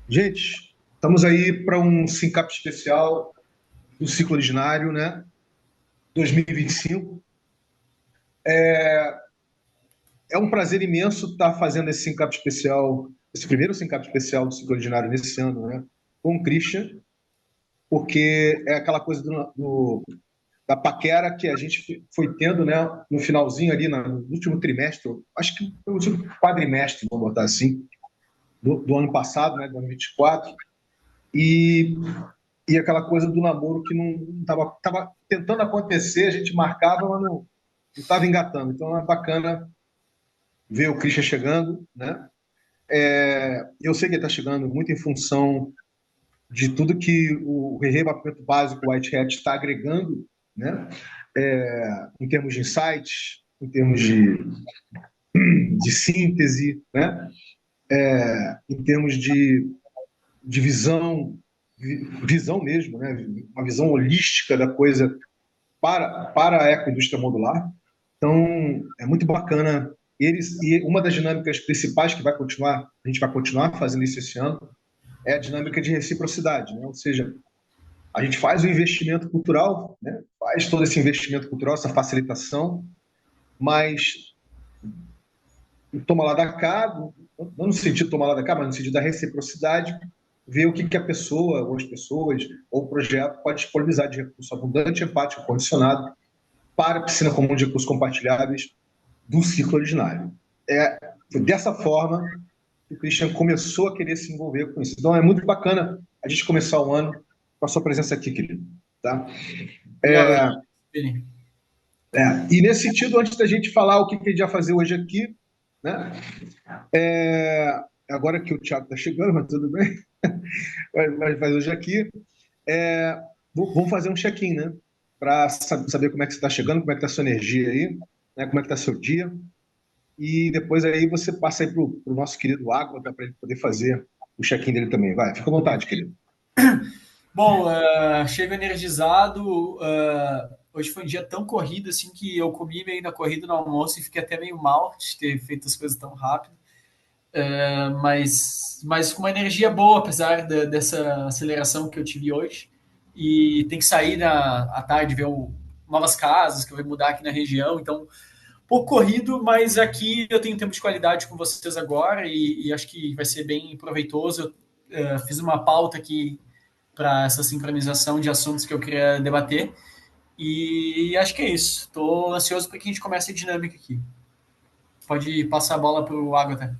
Gente, estamos aí para um Sincap especial do ciclo ordinário, né? 2025. É um prazer imenso estar fazendo esse Sincap especial, esse primeiro Sincap especial do ciclo ordinário nesse ano, né? Com o Christian, porque é aquela coisa da paquera que a gente foi tendo, né? No finalzinho ali, no último trimestre, acho que foi o último quadrimestre, vamos botar assim, do ano passado, né? Do ano 24. E e aquela coisa do namoro que não estava tentando acontecer, a gente marcava, mas não estava engatando. Então é bacana ver o Christian chegando, né? Eu sei que ele está chegando muito em função de tudo que o rebatimento básico White Hat está agregando, né? Em termos de insights, em termos de síntese, né? Em termos de visão mesmo, né? Uma visão holística da coisa para a ecoindústria modular. Então, é muito bacana. E uma das dinâmicas principais que a gente vai continuar fazendo isso esse ano, é a dinâmica de reciprocidade, né? Ou seja, a gente faz o investimento cultural, né? Faz todo esse investimento cultural, essa facilitação, mas toma lá da cá, não no sentido de tomar lá da cá, mas no sentido da reciprocidade, ver o que a pessoa, ou as pessoas, ou o projeto pode disponibilizar de recurso abundante, empático, condicionado para a piscina comum de recursos compartilháveis do ciclo originário. Foi dessa forma que o Christian começou a querer se envolver com isso. Então é muito bacana a gente começar o ano com a sua presença aqui, querido. Tá? Legal, Vini. E nesse sentido, antes da gente falar o que a gente vai fazer hoje aqui, né? É, agora que o Thiago está chegando, mas tudo bem, mas hoje aqui, é, vamos fazer um check-in, né? Para saber como é que você está chegando, como é que está a sua energia aí, né? Como é que está seu dia. E depois aí você passa aí para o nosso querido Água, para ele poder fazer o check-in dele também. Vai, fica à vontade, querido. Bom, chego energizado. Hoje foi um dia tão corrido assim que eu comi meio na corrida no almoço e fiquei até meio mal de ter feito as coisas tão rápido. Mas com uma energia boa, apesar dessa aceleração que eu tive hoje. E tem que sair à tarde ver novas casas que eu vou mudar aqui na região. Então, pouco corrido, mas aqui eu tenho tempo de qualidade com vocês agora e acho que vai ser bem proveitoso. Eu fiz uma pauta aqui para essa sincronização de assuntos que eu queria debater e acho que é isso. Estou ansioso para que a gente comece a dinâmica aqui. Pode passar a bola para o Agatha.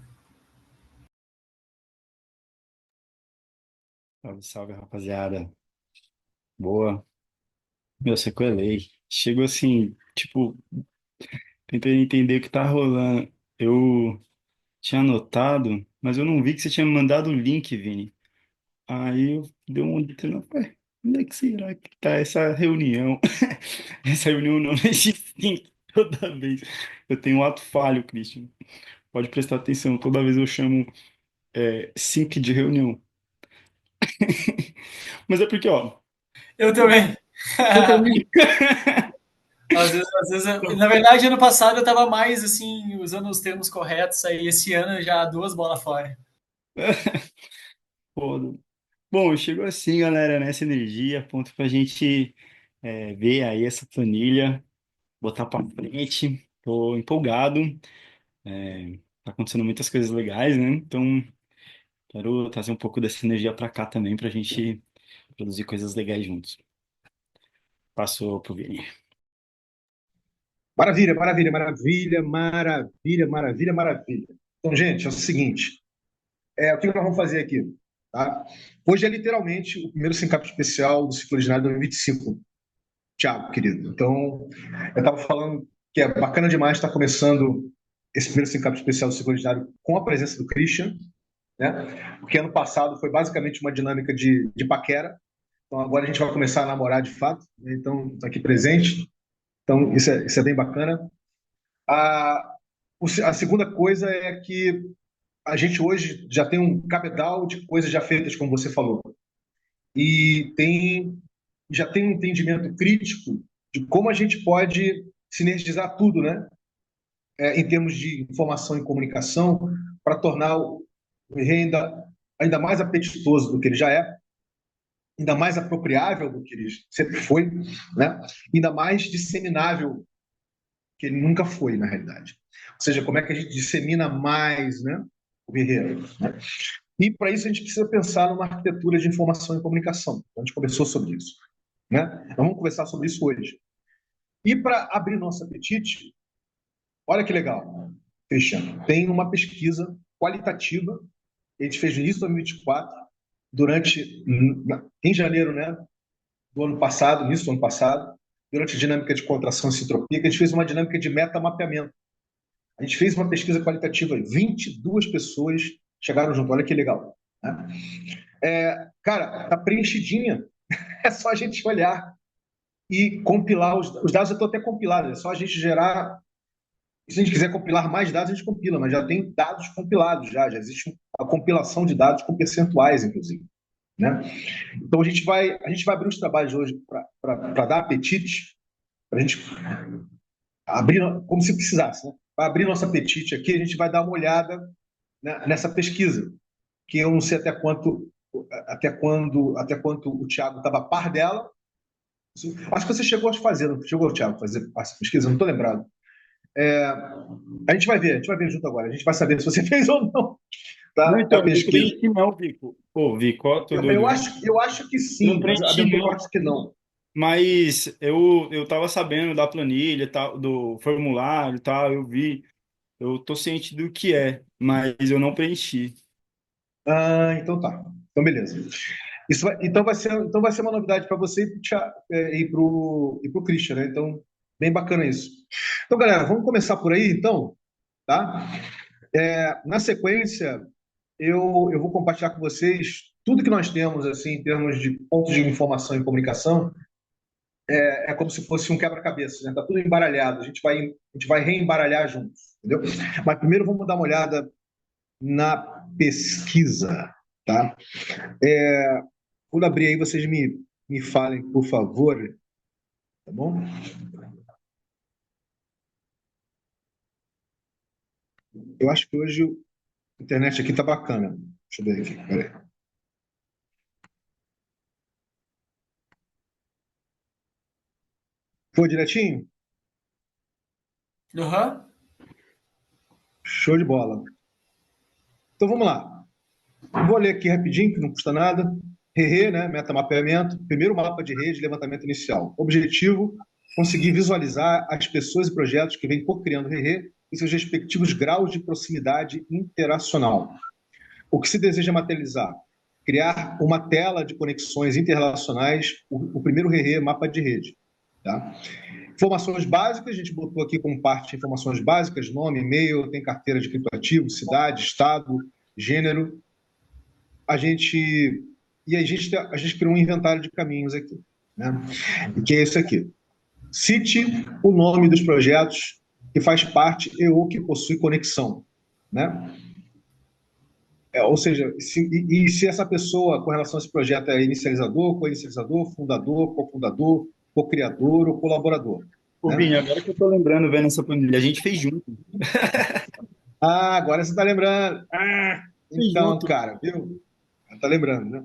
Salve, salve, rapaziada. Boa. Meu, sequelei. Chegou assim, tipo, tentei entender o que tá rolando. Eu tinha anotado, mas eu não vi que você tinha me mandado o link, Vini. Aí eu dei um olhada, ué, onde é que será que tá essa reunião? Essa reunião não existe toda vez. Eu tenho um ato falho, Christian. Pode prestar atenção, toda vez eu chamo sync de reunião. Mas é porque, ó, Eu também. você também. Na verdade, ano passado eu estava mais assim, usando os termos corretos, aí esse ano já duas bolas fora. Foda. Bom, chegou assim, galera, nessa energia, a ponto pra gente ver aí essa planilha, botar pra frente. Tô empolgado, tá acontecendo muitas coisas legais, né? Então, quero trazer um pouco dessa energia pra cá também, pra gente produzir coisas legais juntos. Passou pro Vini. Maravilha, maravilha, maravilha, maravilha, maravilha, maravilha. Então, gente, é o seguinte: o que nós vamos fazer aqui? Tá? Hoje é literalmente o primeiro Sincap especial do ciclo originário de 2025. Tiago, querido. Então, eu estava falando que é bacana demais estar começando esse primeiro Sincap especial do ciclo originário com a presença do Christian, né? Porque ano passado foi basicamente uma dinâmica de paquera. Então, agora a gente vai começar a namorar de fato. Né? Então, está aqui presente. Então, isso é bem bacana. A, a segunda coisa é que a gente hoje já tem um cabedal de coisas já feitas, como você falou. E já tem um entendimento crítico de como a gente pode sinergizar tudo, né? em termos de informação e comunicação, para tornar o Herrera ainda mais apetitoso do que ele já é, ainda mais apropriável do que ele sempre foi, né? Ainda mais disseminável que ele nunca foi, na realidade. Ou seja, como é que a gente dissemina mais, né, o guerreiro, né? E para isso a gente precisa pensar numa arquitetura de informação e comunicação. A gente conversou sobre isso, né? Nós vamos conversar sobre isso hoje. E para abrir nosso apetite, olha que legal, Cristiano, tem uma pesquisa qualitativa que a gente fez no início de 2024, em janeiro, né, do ano passado, início do ano passado, durante a dinâmica de contração e citropia, que a gente fez uma dinâmica de metamapeamento. A gente fez uma pesquisa qualitativa, 22 pessoas chegaram junto, olha que legal, né? Cara, tá preenchidinha, é só a gente olhar e compilar os dados, eu estou até compilado, é só a gente gerar. Se a gente quiser compilar mais dados, a gente compila, mas já tem dados compilados, já existe a compilação de dados com percentuais, inclusive, né? Então a gente vai abrir os trabalhos hoje para dar apetite, para a gente abrir, como se precisasse, né? Para abrir nosso apetite aqui, a gente vai dar uma olhada, né, nessa pesquisa, que eu não sei até quanto o Thiago estava a par dela. Acho que você chegou a fazer, não chegou, Thiago, a fazer essa pesquisa, não estou lembrado. A gente vai ver junto agora, a gente vai saber se você fez ou não, Não, tá? então, A eu não pesquisa. preenchi não, Vico. Pô, Vico, ó, tô Eu doido. acho que Eu não sim, mas a preenchi memória eu não, acho que não. mas eu tava sabendo da planilha, tal, do formulário e tal, eu vi. Eu tô ciente do que é, mas eu não preenchi. Ah, então tá. Então, beleza. Então vai ser uma novidade para você e para o Christian, né? Então, bem bacana isso. Então, galera, vamos começar por aí, então, tá? Na sequência, eu vou compartilhar com vocês tudo que nós temos, assim, em termos de pontos de informação e comunicação. É como se fosse um quebra-cabeça, né? Tá tudo embaralhado. A gente vai reembaralhar juntos, entendeu? Mas primeiro vamos dar uma olhada na pesquisa, tá? Quando abrir aí, vocês me falem, por favor, tá bom? Eu acho que hoje a internet aqui tá bacana. Deixa eu ver aqui, peraí. Foi direitinho? Aham. Show de bola. Então vamos lá. Vou ler aqui rapidinho, que não custa nada. RE, né? Metamapeamento. Primeiro mapa de rede, levantamento inicial. Objetivo: conseguir visualizar as pessoas e projetos que vêm co-criando RE e seus respectivos graus de proximidade interacional. O que se deseja materializar? Criar uma tela de conexões interrelacionais, o primeiro RE, mapa de rede. Tá? Informações básicas, a gente botou aqui como parte de informações básicas, nome, e-mail, tem carteira de criptoativo, cidade, estado, gênero. A gente criou um inventário de caminhos aqui, né? Que é isso aqui. Cite o nome dos projetos que faz parte e ou que possui conexão, né? Ou seja, se essa pessoa, com relação a esse projeto, é inicializador, co-inicializador, fundador, cofundador, co-criador ou colaborador, Ô, né? Vini, agora que eu tô lembrando, vendo essa planilha, a gente fez junto. Ah, agora você está lembrando. Ah, Fez então, junto. cara, viu? Está lembrando, né?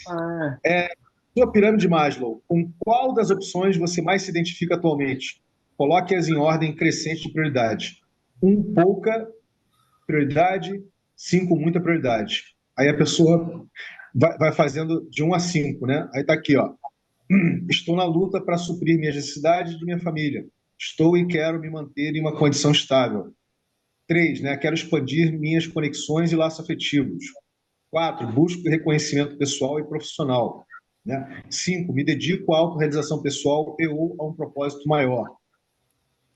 Ah, Sua pirâmide de Maslow, com qual das opções você mais se identifica atualmente? Coloque-as em ordem crescente de prioridade. Um, pouca prioridade. 5, muita prioridade. Aí a pessoa vai fazendo de 1 a 5, né? Aí tá aqui, ó. Estou na luta para suprir minhas necessidades de minha família. Estou e quero me manter em uma condição estável. 3, né? Quero expandir minhas conexões e laços afetivos. 4, busco reconhecimento pessoal e profissional, né? 5, me dedico à autorrealização pessoal e ou a um propósito maior.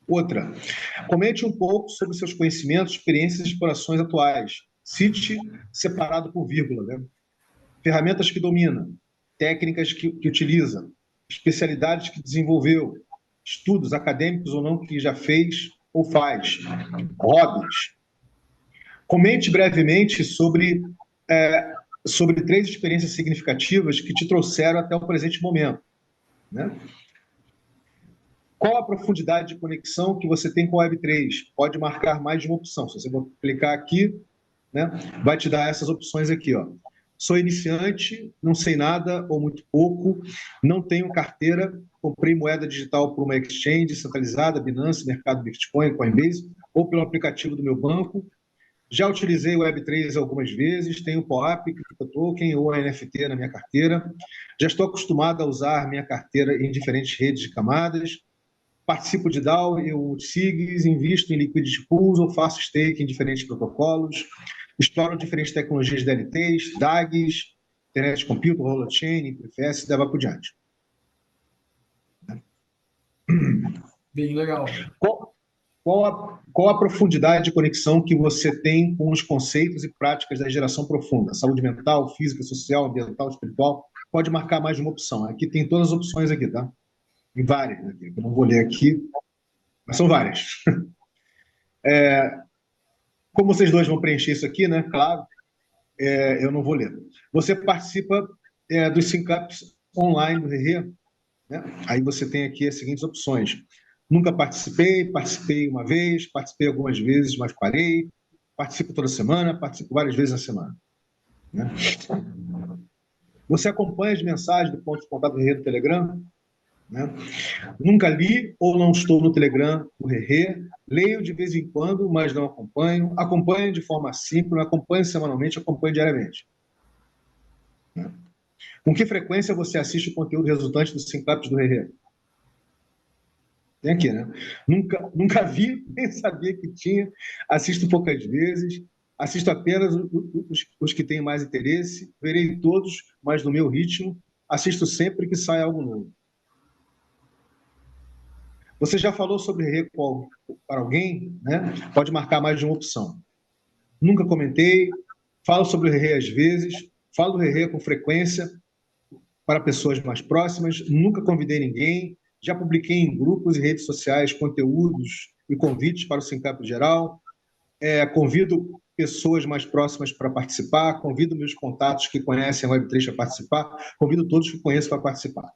Outra, comente um pouco sobre seus conhecimentos, experiências e explorações atuais. Cite separado por vírgula, né? Ferramentas que domina, técnicas que utiliza, especialidades que desenvolveu, estudos acadêmicos ou não que já fez ou faz, hobbies. Comente brevemente sobre 3 experiências significativas que te trouxeram até o presente momento, né? Qual a profundidade de conexão que você tem com a Web3? Pode marcar mais de uma opção. Se você clicar aqui, né, vai te dar essas opções aqui, ó. Sou iniciante, não sei nada ou muito pouco, não tenho carteira, comprei moeda digital por uma exchange centralizada, Binance, Mercado Bitcoin, Coinbase, ou pelo aplicativo do meu banco. Já utilizei o Web3 algumas vezes, tenho POAP, CryptoToken ou NFT na minha carteira. Já estou acostumado a usar minha carteira em diferentes redes de camadas. Participo de DAO e SIGs, invisto em liquidity pools ou faço stake em diferentes protocolos. Exploro diferentes tecnologias DLTs, DAGs, Internet Computer, Holochain, IPFS e daí por diante. Bem legal. Qual a profundidade de conexão que você tem com os conceitos e práticas da geração profunda? Saúde mental, física, social, ambiental, espiritual? Pode marcar mais de uma opção. Aqui tem todas as opções aqui, tá? Tem várias aqui. Eu não vou ler aqui, mas são várias. Como vocês dois vão preencher isso aqui, né? Claro, eu não vou ler. Você participa dos sync-ups online do RE, né? Aí você tem aqui as seguintes opções. Nunca participei, participei uma vez, participei algumas vezes, mas parei. Participo toda semana, participo várias vezes na semana. Né? Você acompanha as mensagens do ponto de contato do RE do Telegram? Né? Nunca li ou não estou no Telegram do RE. Leio de vez em quando, mas não acompanho. Acompanho de forma síncrona, acompanho semanalmente, acompanho diariamente. Né? Com que frequência você assiste o conteúdo resultante dos sync-ups do RE? Tem aqui, né? Nunca vi, nem sabia que tinha. Assisto poucas vezes. Assisto apenas os que têm mais interesse. Verei todos, mas no meu ritmo. Assisto sempre que sai algo novo. Você já falou sobre RE para alguém, né? Pode marcar mais de uma opção. Nunca comentei. Falo sobre o RE às vezes. Falo do RE com frequência para pessoas mais próximas. Nunca convidei ninguém. Já publiquei em grupos e redes sociais conteúdos e convites para o Syncap geral. Convido pessoas mais próximas para participar, convido meus contatos que conhecem a Web3 para participar, convido todos que conheço para participar.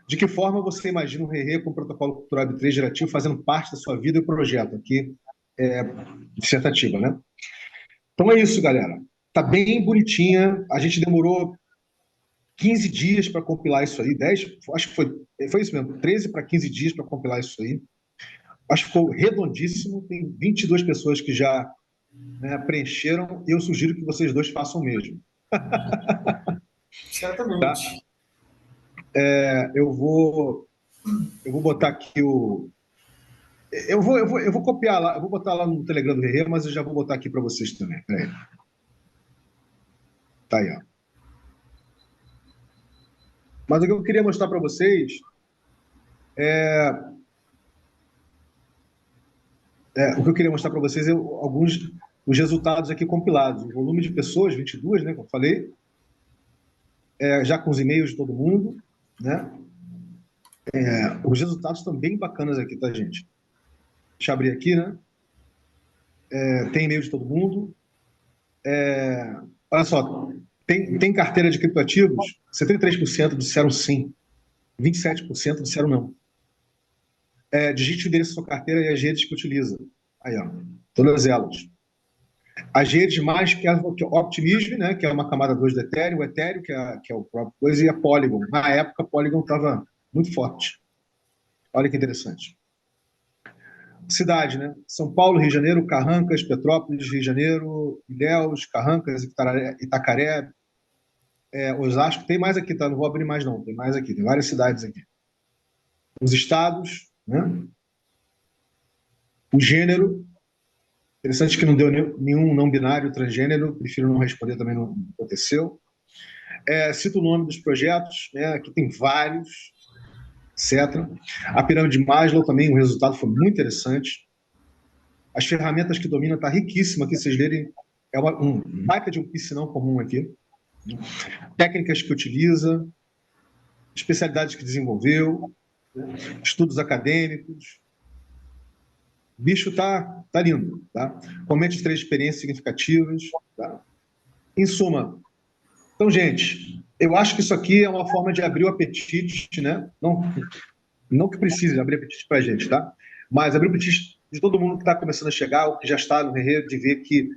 De que forma você imagina o RE com o protocolo cultural Web3 gerativo fazendo parte da sua vida e projeto? Aqui dissertativa, né? Então é isso, galera. Tá bem bonitinha. A gente demorou 15 dias para compilar isso aí, 10, acho que foi isso mesmo, 13 para 15 dias para compilar isso aí. Acho que ficou redondíssimo, tem 22 pessoas que já preencheram, e eu sugiro que vocês dois façam o mesmo. Certamente. Tá? Eu vou botar aqui o... Eu vou copiar lá, eu vou botar lá no Telegram do RE, mas eu já vou botar aqui para vocês também. Peraí. Tá aí, ó. Mas o que eu queria mostrar para vocês o que eu queria mostrar para vocês é alguns os resultados aqui compilados. O volume de pessoas, 22, né, como eu falei, já com os e-mails de todo mundo, né? Os resultados estão bem bacanas aqui, tá, gente? Deixa eu abrir aqui, né? Tem e-mail de todo mundo. Olha só, tem carteira de criptoativos, 73% disseram sim, 27% disseram não. Digite o endereço da sua carteira e as redes que utiliza. Aí, ó, todas elas. As redes mais que a Optimism, né, que é uma camada 2 do Ethereum, o Ethereum, que é o próprio coisa, e a Polygon. Na época, a Polygon estava muito forte. Olha que interessante. Cidade, né? São Paulo, Rio de Janeiro, Carrancas, Petrópolis, Rio de Janeiro, Ilhéus, Carrancas, Itacaré, Osasco. Tem mais aqui, tá? Não vou abrir mais, não. Tem mais aqui, tem várias cidades aqui. Os estados, né? O gênero. Interessante que não deu nenhum não binário transgênero, prefiro não responder, também não aconteceu. Cito o nome dos projetos, né? Aqui tem vários, etc. A pirâmide de Maslow também, o resultado foi muito interessante. As ferramentas que domina está riquíssima aqui, vocês lerem, um baita de um piscinão comum aqui. Técnicas que utiliza, especialidades que desenvolveu, né? Estudos acadêmicos. O bicho tá lindo, tá? Comente 3 experiências significativas, tá? Em suma, então, gente, eu acho que isso aqui é uma forma de abrir o apetite, né? Não que precise abrir apetite para a gente, tá? Mas abrir o apetite de todo mundo que está começando a chegar, ou que já está no Rede, de ver que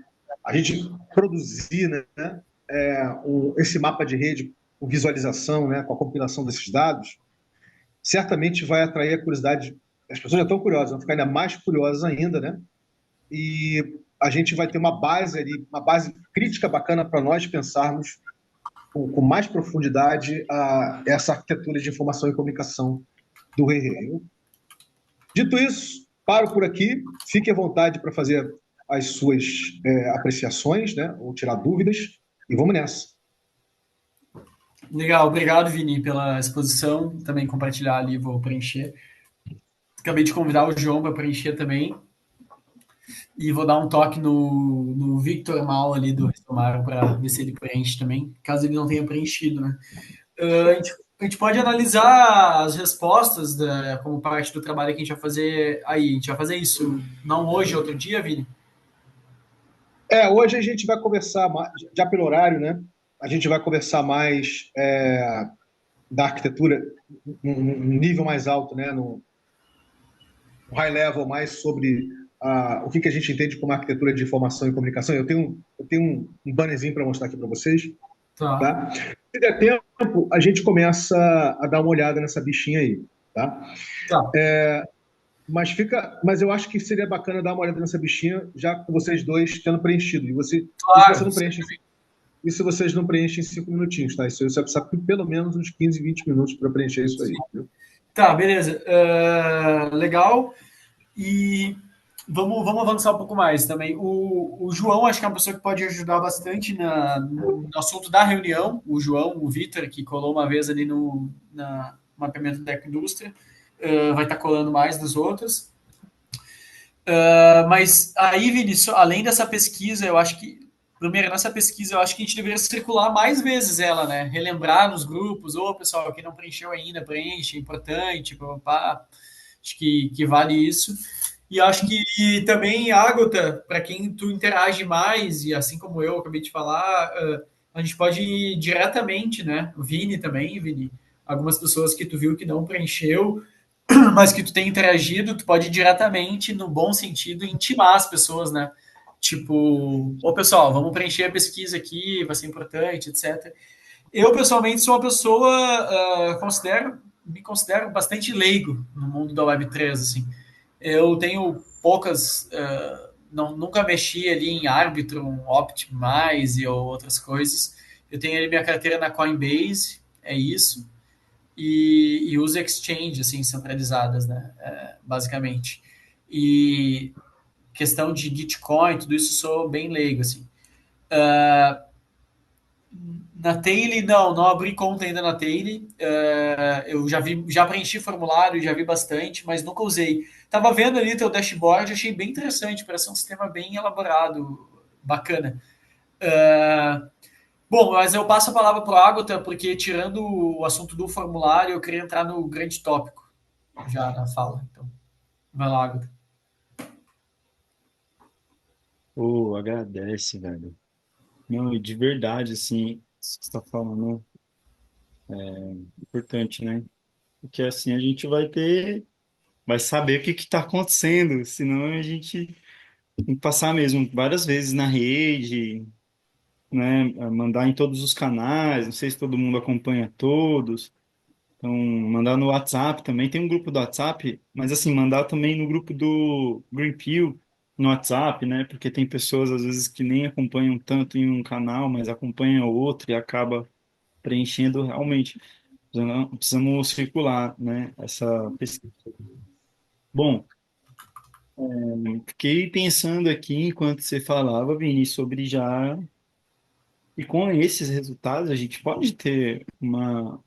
a gente produzir, né, esse mapa de rede com visualização, né, com a compilação desses dados, certamente vai atrair a curiosidade. As pessoas já estão curiosas, vão ficar ainda mais curiosas ainda, né? E a gente vai ter uma base ali, uma base crítica bacana para nós pensarmos com mais profundidade essa arquitetura de informação e comunicação do Rei. Dito isso, paro por aqui. Fique à vontade para fazer as suas apreciações, né, ou tirar dúvidas, e vamos nessa. Legal, obrigado, Vini, pela exposição. Também compartilhar ali, vou preencher. Acabei de convidar o João para preencher também. E vou dar um toque no Victor Mal ali do Restomaro para ver se ele preenche também, caso ele não tenha preenchido, né? A gente pode analisar as respostas como parte do trabalho que a gente vai fazer aí. A gente vai fazer isso não hoje, outro dia, Vini? Hoje a gente vai conversar, já pelo horário, né? A gente vai conversar mais da arquitetura, num nível mais alto, né? No high level, mais sobre o que a gente entende como arquitetura de informação e comunicação. Eu tenho um bannerzinho para mostrar aqui para vocês. Tá. Tá? Se der tempo, a gente começa a dar uma olhada nessa bichinha aí. Tá? Tá. Mas eu acho que seria bacana dar uma olhada nessa bichinha, já com vocês dois tendo preenchido. E se você Claro. não preenche, e se vocês não preenchem em 5 minutinhos, tá? Isso aí você precisa de pelo menos uns 15, 20 minutos para preencher isso aí. Viu? Tá, beleza. Legal. E vamos avançar um pouco mais também. O João, acho que é uma pessoa que pode ajudar bastante no assunto da reunião. O João, o Vitor, que colou uma vez ali no mapeamento da indústria, vai estar colando mais dos outros. Mas aí, Vinícius, além dessa pesquisa, eu acho que, primeiro, nessa pesquisa, eu acho que a gente deveria circular mais vezes ela, né? Relembrar nos grupos, ô, pessoal, quem não preencheu ainda, preenche, é importante, papá. Acho que vale isso. E acho que também, Ágota, para quem tu interage mais, e assim como eu acabei de falar, a gente pode ir diretamente, né? O Vini também, Vini. Algumas pessoas que tu viu que não preencheu, mas que tu tem interagido, tu pode ir diretamente, no bom sentido, intimar as pessoas, né? Tipo, ô pessoal, vamos preencher a pesquisa aqui, vai ser importante, etc. Eu, pessoalmente, sou uma pessoa, me considero bastante leigo no mundo da Web3, assim. Eu tenho poucas, nunca mexi ali em Arbitrum, Optimize ou outras coisas. Eu tenho ali minha carteira na Coinbase, é isso, e uso exchange, assim, centralizadas, né, basicamente. E questão de Gitcoin, tudo isso sou bem leigo, assim. Na Taily, não abri conta ainda na Taily. Eu já preenchi formulário, já vi bastante, mas nunca usei. Tava vendo ali teu dashboard, achei bem interessante, parece um sistema bem elaborado, bacana. Bom, mas eu passo a palavra para o Ágota, porque tirando o assunto do formulário, eu queria entrar no grande tópico, já na fala. Então, vai lá, Ágota. Pô, agradece, velho. Não, e de verdade, assim, isso que você tá falando é importante, né? Porque assim a gente vai saber o que que tá acontecendo, senão a gente tem que passar mesmo várias vezes na rede, né? Mandar em todos os canais, não sei se todo mundo acompanha todos. Então, mandar no WhatsApp também. Tem um grupo do WhatsApp, mas assim, mandar também no grupo do Green Pill no WhatsApp, né? Porque tem pessoas, às vezes, que nem acompanham tanto em um canal, mas acompanham outro e acaba preenchendo realmente. Precisamos circular, né? Essa pesquisa. Bom, fiquei pensando aqui enquanto você falava, Vini, sobre já. E com esses resultados, a gente pode ter uma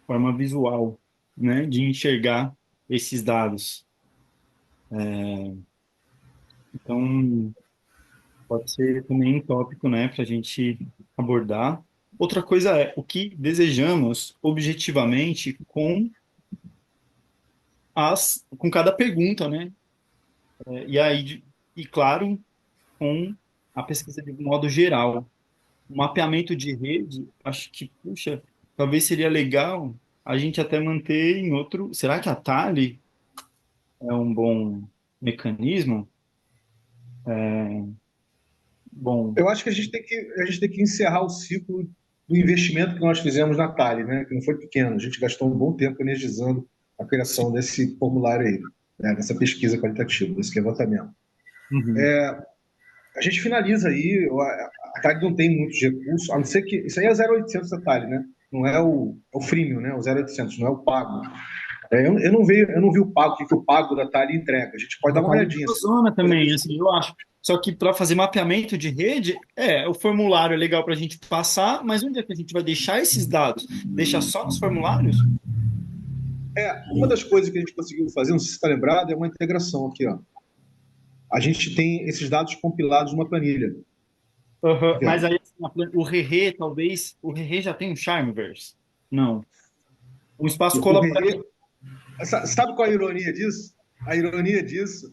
forma visual, né, de enxergar esses dados. Então, pode ser também um tópico, né, para a gente abordar. Outra coisa é o que desejamos objetivamente com cada pergunta, né? E aí, e claro, com a pesquisa de modo geral. um mapeamento de rede, acho que, puxa, talvez seria legal a gente até manter em outro. Será que a Tali é um bom mecanismo? Bom, Eu acho que a gente tem que encerrar o ciclo do investimento que nós fizemos na Tali, né? Que não foi pequeno. A gente gastou um bom tempo energizando a criação desse formulário aí, né? Dessa pesquisa qualitativa, desse levantamento. uhum. A gente finaliza aí, a Tali não tem muitos recursos, a não ser que. Isso aí é 0800 da Tali, né? Não é o freemium, né? O 0800, não é o pago. Eu não vi o pago, o que o pago da Tali entrega. A gente pode dar uma olhadinha. Zona também, assim, eu acho. Só que para fazer mapeamento de rede, o formulário é legal para a gente passar, mas onde é que a gente vai deixar esses dados? Deixar só nos formulários? Uma das coisas que a gente conseguiu fazer, não sei se você está lembrado, é uma integração aqui, ó. A gente tem esses dados compilados numa planilha. Tá Aham. Mas vendo? aí assim, o Rerê, talvez, o Rerê já tem um Charmverse? Não. Um espaço O Rerê, colaborativo. sabe qual é a ironia disso? A ironia disso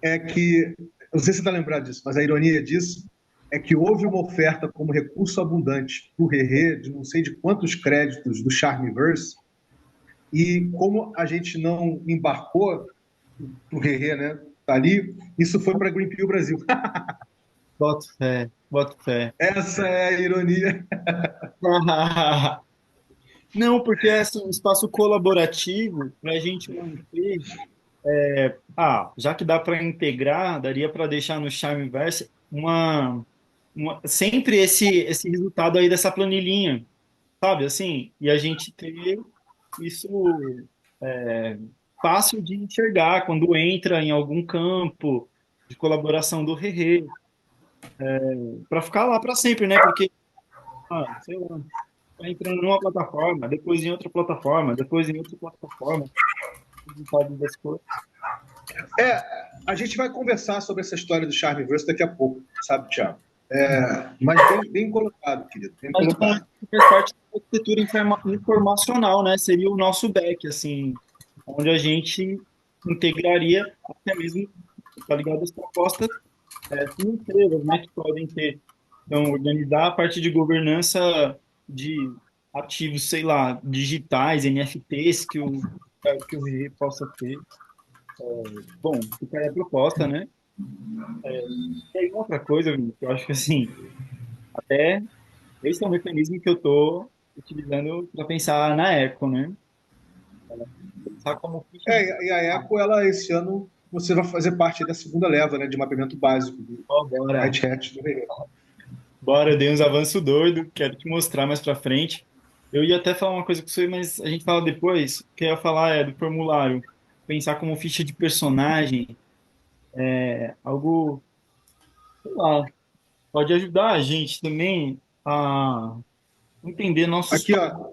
é que, não sei se você está lembrado disso, mas a ironia disso é que houve uma oferta como recurso abundante para o Rerê de não sei de quantos créditos do Charmverse, e como a gente não embarcou para o Rerê, né? Tá ali, isso foi para a Greenpeace Brasil. Boto fé, boto fé. Essa é a ironia. Não, porque é assim, um espaço colaborativo para a gente manter. Já que dá para integrar, daria para deixar no Charmverse sempre esse resultado aí dessa planilhinha, sabe? Assim, e a gente ter isso fácil de enxergar quando entra em algum campo de colaboração do Rerê, para ficar lá para sempre, né? Porque, sei lá, tá entrando numa plataforma, depois em outra plataforma, depois em outra plataforma, resultado das coisas. É, a gente vai conversar sobre essa história do Charmverse daqui a pouco, sabe, Thiago? Mas bem colocado, querido, bem Mas então, colocado. faz parte da arquitetura informacional, né? Seria o nosso back, assim, onde a gente integraria até mesmo, tá ligado, as propostas financeiras, né, que podem ter. Então, organizar a parte de governança de ativos, sei lá, digitais, NFTs que o RE possa ter. Bom, fica aí a proposta, né? E aí, outra coisa, Vinícius, eu acho que, assim, até esse é um mecanismo que eu estou utilizando para pensar na Eco, né? Pensar como ficha de E a Eco, ela, esse ano, você vai fazer parte da segunda leva, né, de mapeamento básico do agora. White Hat do Rei. Bora, eu dei uns avanços doidos, quero te mostrar mais para frente. Eu ia até falar uma coisa com você, mas a gente fala depois. O que eu ia falar é do formulário. Pensar como ficha de personagem, algo, sei lá, pode ajudar a gente também a entender nossos. Aqui, ó,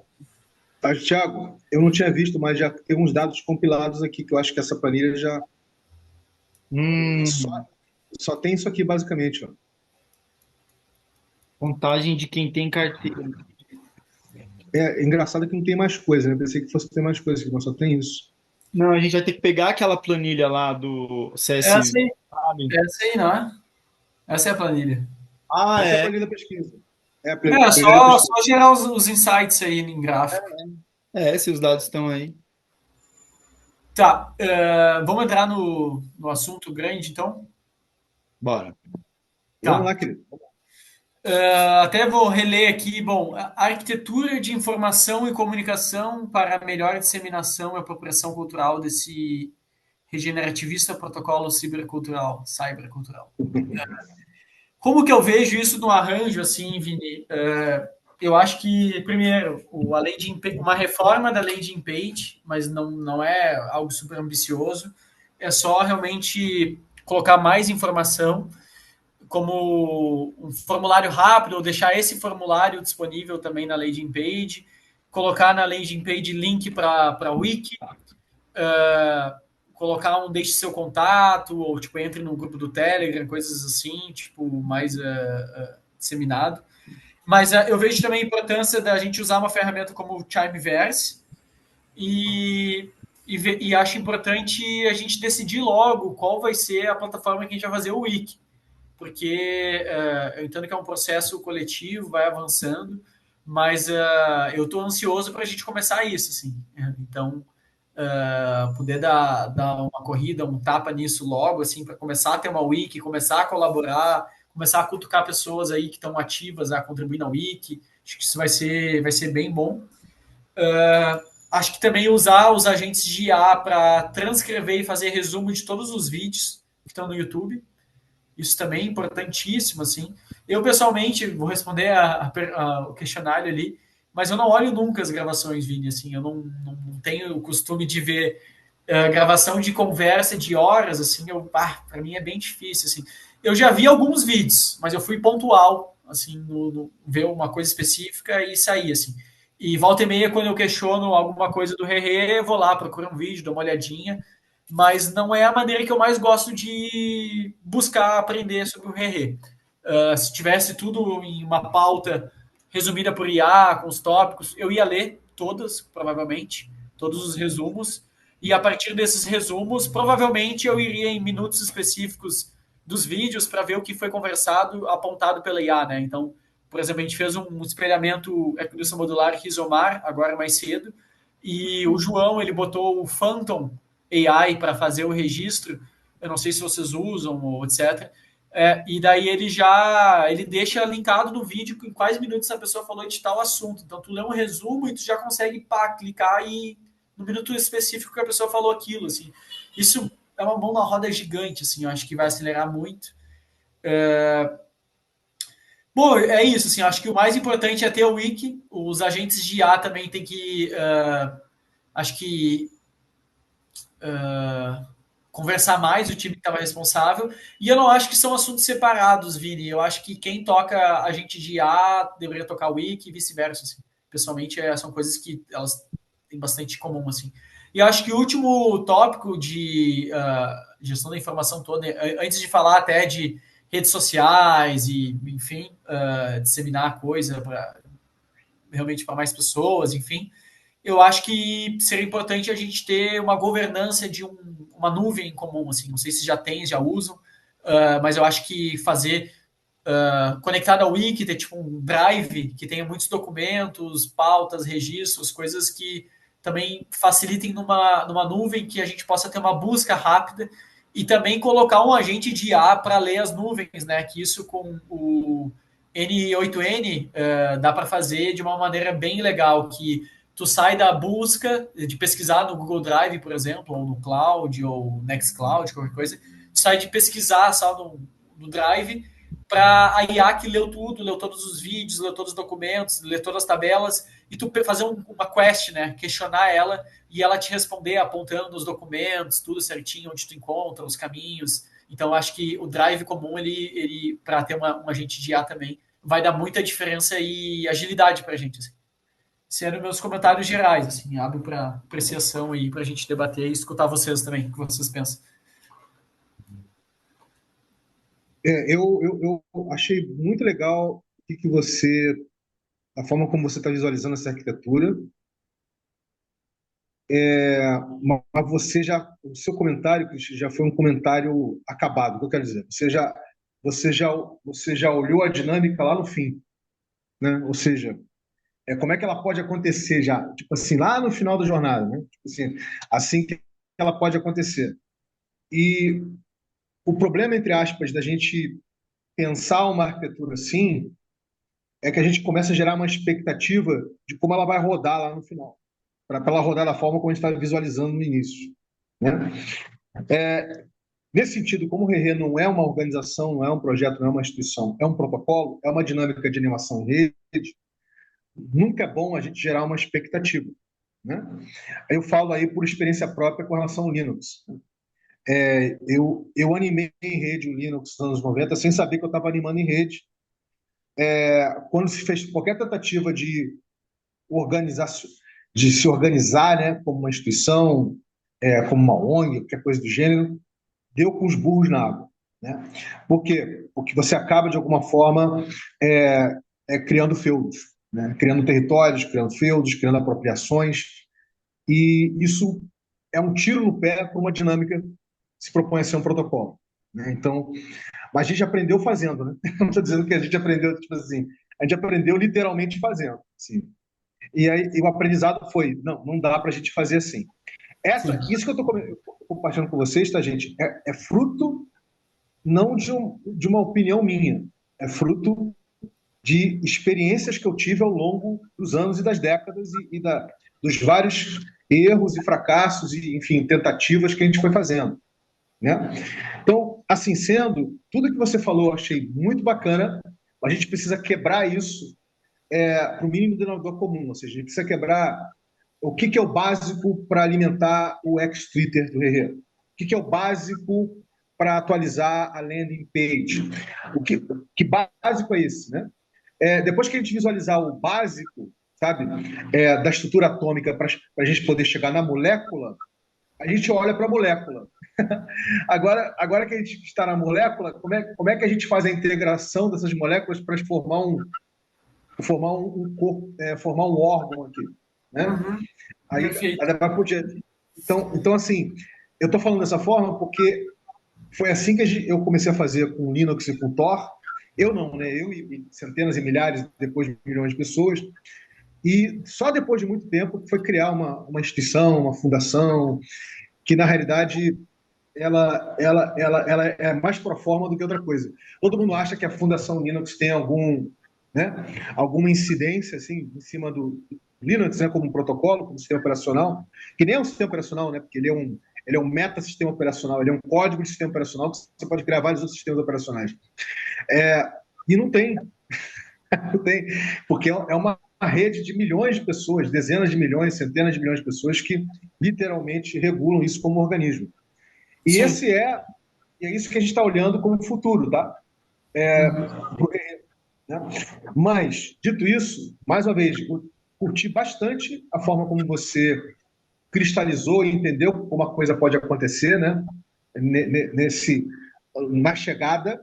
Thiago, eu não tinha visto, mas já tem uns dados compilados aqui que eu acho que essa planilha já só, Hum, só tem isso aqui, basicamente, ó. contagem de quem tem carteira. É engraçado que não tem mais coisa, né? Pensei que fosse ter mais coisa, mas só tem isso. Não, a gente vai ter que pegar aquela planilha lá do CS, Essa aí, sabe? essa aí, não é? Essa é a planilha. Ah, Essa é a é. planilha da pesquisa. É a É, planilha da só pesquisa. gerar os insights aí em gráfico. Se os dados estão aí. Tá, vamos entrar no assunto grande, então? Bora. Vamos Tá. lá, querido. Até vou reler aqui. Bom, a arquitetura de informação e comunicação para a melhor disseminação e apropriação cultural desse regenerativista protocolo cybercultural. Como que eu vejo isso no arranjo, assim, Vini? Eu acho que, primeiro, uma reforma da landing page, mas não é algo super ambicioso, é só realmente colocar mais informação como um formulário rápido, ou deixar esse formulário disponível também na landing page, colocar na landing page link para a wiki, colocar um deixe seu contato, ou tipo, entre no grupo do Telegram, coisas assim, tipo, mais disseminado. Mas eu vejo também a importância da gente usar uma ferramenta como o Chimeverse e acho importante a gente decidir logo qual vai ser a plataforma que a gente vai fazer o wiki. porque eu entendo que é um processo coletivo, vai avançando, mas eu estou ansioso para a gente começar isso, assim. Então, poder dar uma corrida, um tapa nisso logo, assim, para começar a ter uma wiki, começar a colaborar, começar a cutucar pessoas aí que estão ativas a contribuir na wiki. Acho que isso vai ser bem bom. Acho que também usar os agentes de IA para transcrever e fazer resumo de todos os vídeos que estão no YouTube. Isso também é importantíssimo, assim. Eu, pessoalmente, vou responder o questionário ali, mas eu não olho nunca as gravações, Vini, assim. Eu não tenho o costume de ver gravação de conversa de horas, assim. Para mim é bem difícil, assim. Eu já vi alguns vídeos, mas eu fui pontual, assim, ver uma coisa específica e sair, assim. E volta e meia, quando eu questiono alguma coisa do Rerê, eu vou lá, procuro um vídeo, dou uma olhadinha, mas não é a maneira que eu mais gosto de buscar aprender sobre o Rerê. Se tivesse tudo em uma pauta resumida por IA, com os tópicos, eu ia ler todas, provavelmente, todos os resumos, e a partir desses resumos, provavelmente eu iria em minutos específicos dos vídeos para ver o que foi conversado, apontado pela IA, né? Então, por exemplo, a gente fez um espelhamento equidistância modular Rizomar, agora mais cedo, e o João, ele botou o Phantom AI para fazer o registro, eu não sei se vocês usam ou etc. E daí ele deixa linkado no vídeo em quais minutos a pessoa falou de tal assunto. Então tu lê um resumo e tu já consegue clicar e no minuto específico que a pessoa falou aquilo, assim. Isso é uma mão na roda gigante, assim, eu acho que vai acelerar muito. Bom, é isso, assim, eu acho que o mais importante é ter o wiki, os agentes de IA também tem que, acho que conversar mais, o time que estava responsável. E eu não acho que são assuntos separados, Vini. Eu acho que quem toca agente de IA deveria tocar o Wiki e vice-versa. Assim. Pessoalmente, são coisas que elas têm bastante comum. Assim. E eu acho que o último tópico de gestão da informação toda, antes de falar até de redes sociais e, enfim, disseminar coisa realmente para mais pessoas, enfim, eu acho que seria importante a gente ter uma governança de uma nuvem em comum, assim, não sei se já tem, já usam, mas eu acho que fazer conectado ao Wiki, ter tipo um drive que tenha muitos documentos, pautas, registros, coisas que também facilitem numa nuvem que a gente possa ter uma busca rápida e também colocar um agente de IA para ler as nuvens, né? Que isso com o N8N dá para fazer de uma maneira bem legal, que tu sai da busca de pesquisar no Google Drive, por exemplo, ou no Cloud, ou Nextcloud, qualquer coisa, tu sai de pesquisar só no Drive para a IA que leu tudo, leu todos os vídeos, leu todos os documentos, leu todas as tabelas, e tu fazer uma quest, né? Questionar ela e ela te responder apontando os documentos, tudo certinho, onde tu encontra, os caminhos. Então, acho que o Drive comum, ele para ter um agente de IA também, vai dar muita diferença e agilidade para a gente. Assim. Sendo meus comentários gerais, assim, abro para apreciação aí, para a gente debater e escutar vocês também, o que vocês pensam. Eu achei muito legal que você, a forma como você está visualizando essa arquitetura, mas o seu comentário Cristian, já foi um comentário acabado, o que eu quero dizer. Você já olhou a dinâmica lá no fim, né? Ou seja, como é que ela pode acontecer já, tipo assim, lá no final da jornada, né? Tipo assim que ela pode acontecer. E o problema, entre aspas, da gente pensar uma arquitetura assim é que a gente começa a gerar uma expectativa de como ela vai rodar lá no final, para ela rodar da forma como a gente está visualizando no início. Né? Nesse sentido, como o Rerê não é uma organização, não é um projeto, não é uma instituição, é um protocolo, é uma dinâmica de animação em rede, nunca é bom a gente gerar uma expectativa. Né? Eu falo aí por experiência própria com relação ao Linux. Eu animei em rede o Linux nos anos 90 sem saber que eu estava animando em rede. Quando se fez qualquer tentativa organizar, de se organizar, né, como uma instituição, como uma ONG, qualquer coisa do gênero, deu com os burros na água. Né? Por quê? Porque você acaba, de alguma forma, criando feudos, né? Criando territórios, criando feudos, criando apropriações, e isso é um tiro no pé para uma dinâmica que se propõe a ser um protocolo. né? Então, mas a gente aprendeu fazendo, né? Não estou dizendo que a gente aprendeu, tipo assim, a gente aprendeu literalmente fazendo, assim. E aí e o aprendizado foi, não dá para a gente fazer assim. Sim. Isso que eu estou compartilhando com vocês, tá, gente? É fruto não de uma opinião minha, é fruto de experiências que eu tive ao longo dos anos e das décadas dos vários erros e fracassos e, enfim, tentativas que a gente foi fazendo, né? Então, assim sendo, tudo que você falou eu achei muito bacana. A gente precisa quebrar isso para o mínimo denominador comum, ou seja, a gente precisa quebrar o que é o básico para alimentar o ex-Twitter do Herrera, o que é o básico para atualizar a landing page, que básico é esse, né? Depois que a gente visualizar o básico, sabe, da estrutura atômica para a gente poder chegar na molécula, a gente olha para a molécula. Agora que a gente está na molécula, como é que a gente faz a integração dessas moléculas para formar um corpo, formar um órgão aqui, né? Uhum. Aí Perfeito. vai por diante. Então, assim, eu estou falando dessa forma porque foi assim que eu comecei a fazer com Linux e com Tor. Eu não, né? Eu e centenas e milhares, depois de milhões de pessoas. E só depois de muito tempo foi criar uma instituição, uma fundação, que na realidade ela é mais pro forma do que outra coisa. Todo mundo acha que a Fundação Linux tem né, alguma incidência assim, em cima do Linux, né, como um protocolo, como um sistema operacional, que nem é um sistema operacional, né, porque ele é um meta-sistema operacional, ele é um código de sistema operacional que você pode criar vários outros sistemas operacionais. E não tem, não tem, porque é uma rede de milhões de pessoas, dezenas de milhões, centenas de milhões de pessoas que literalmente regulam isso como organismo. E Sim. é isso que a gente está olhando como futuro, tá? Uhum. Né? Mas, dito isso, mais uma vez, curti bastante a forma como você cristalizou e entendeu como a coisa pode acontecer, né? Nesse, na chegada,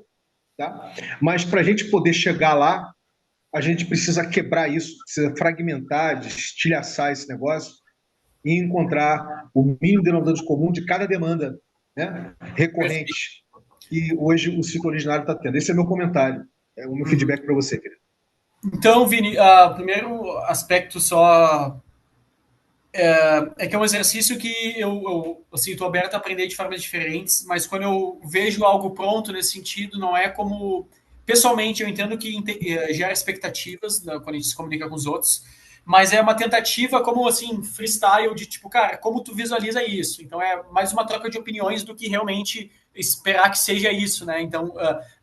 tá? Mas para a gente poder chegar lá, a gente precisa quebrar isso, precisa fragmentar, destilhaçar esse negócio e encontrar o mínimo denominador comum de cada demanda, né? Perfeito. Recorrente que hoje o ciclo originário está tendo. Esse é meu comentário, é o meu Uhum. feedback para você, querido. Então, Vini, o primeiro aspecto só é que é um exercício que eu assim, estou aberto a aprender de formas diferentes, mas quando eu vejo algo pronto nesse sentido, não é como. Pessoalmente, eu entendo que gera expectativas, né, quando a gente se comunica com os outros, mas é uma tentativa como assim, freestyle, de tipo, cara, como tu visualiza isso? Então é mais uma troca de opiniões do que realmente esperar que seja isso, né? Então,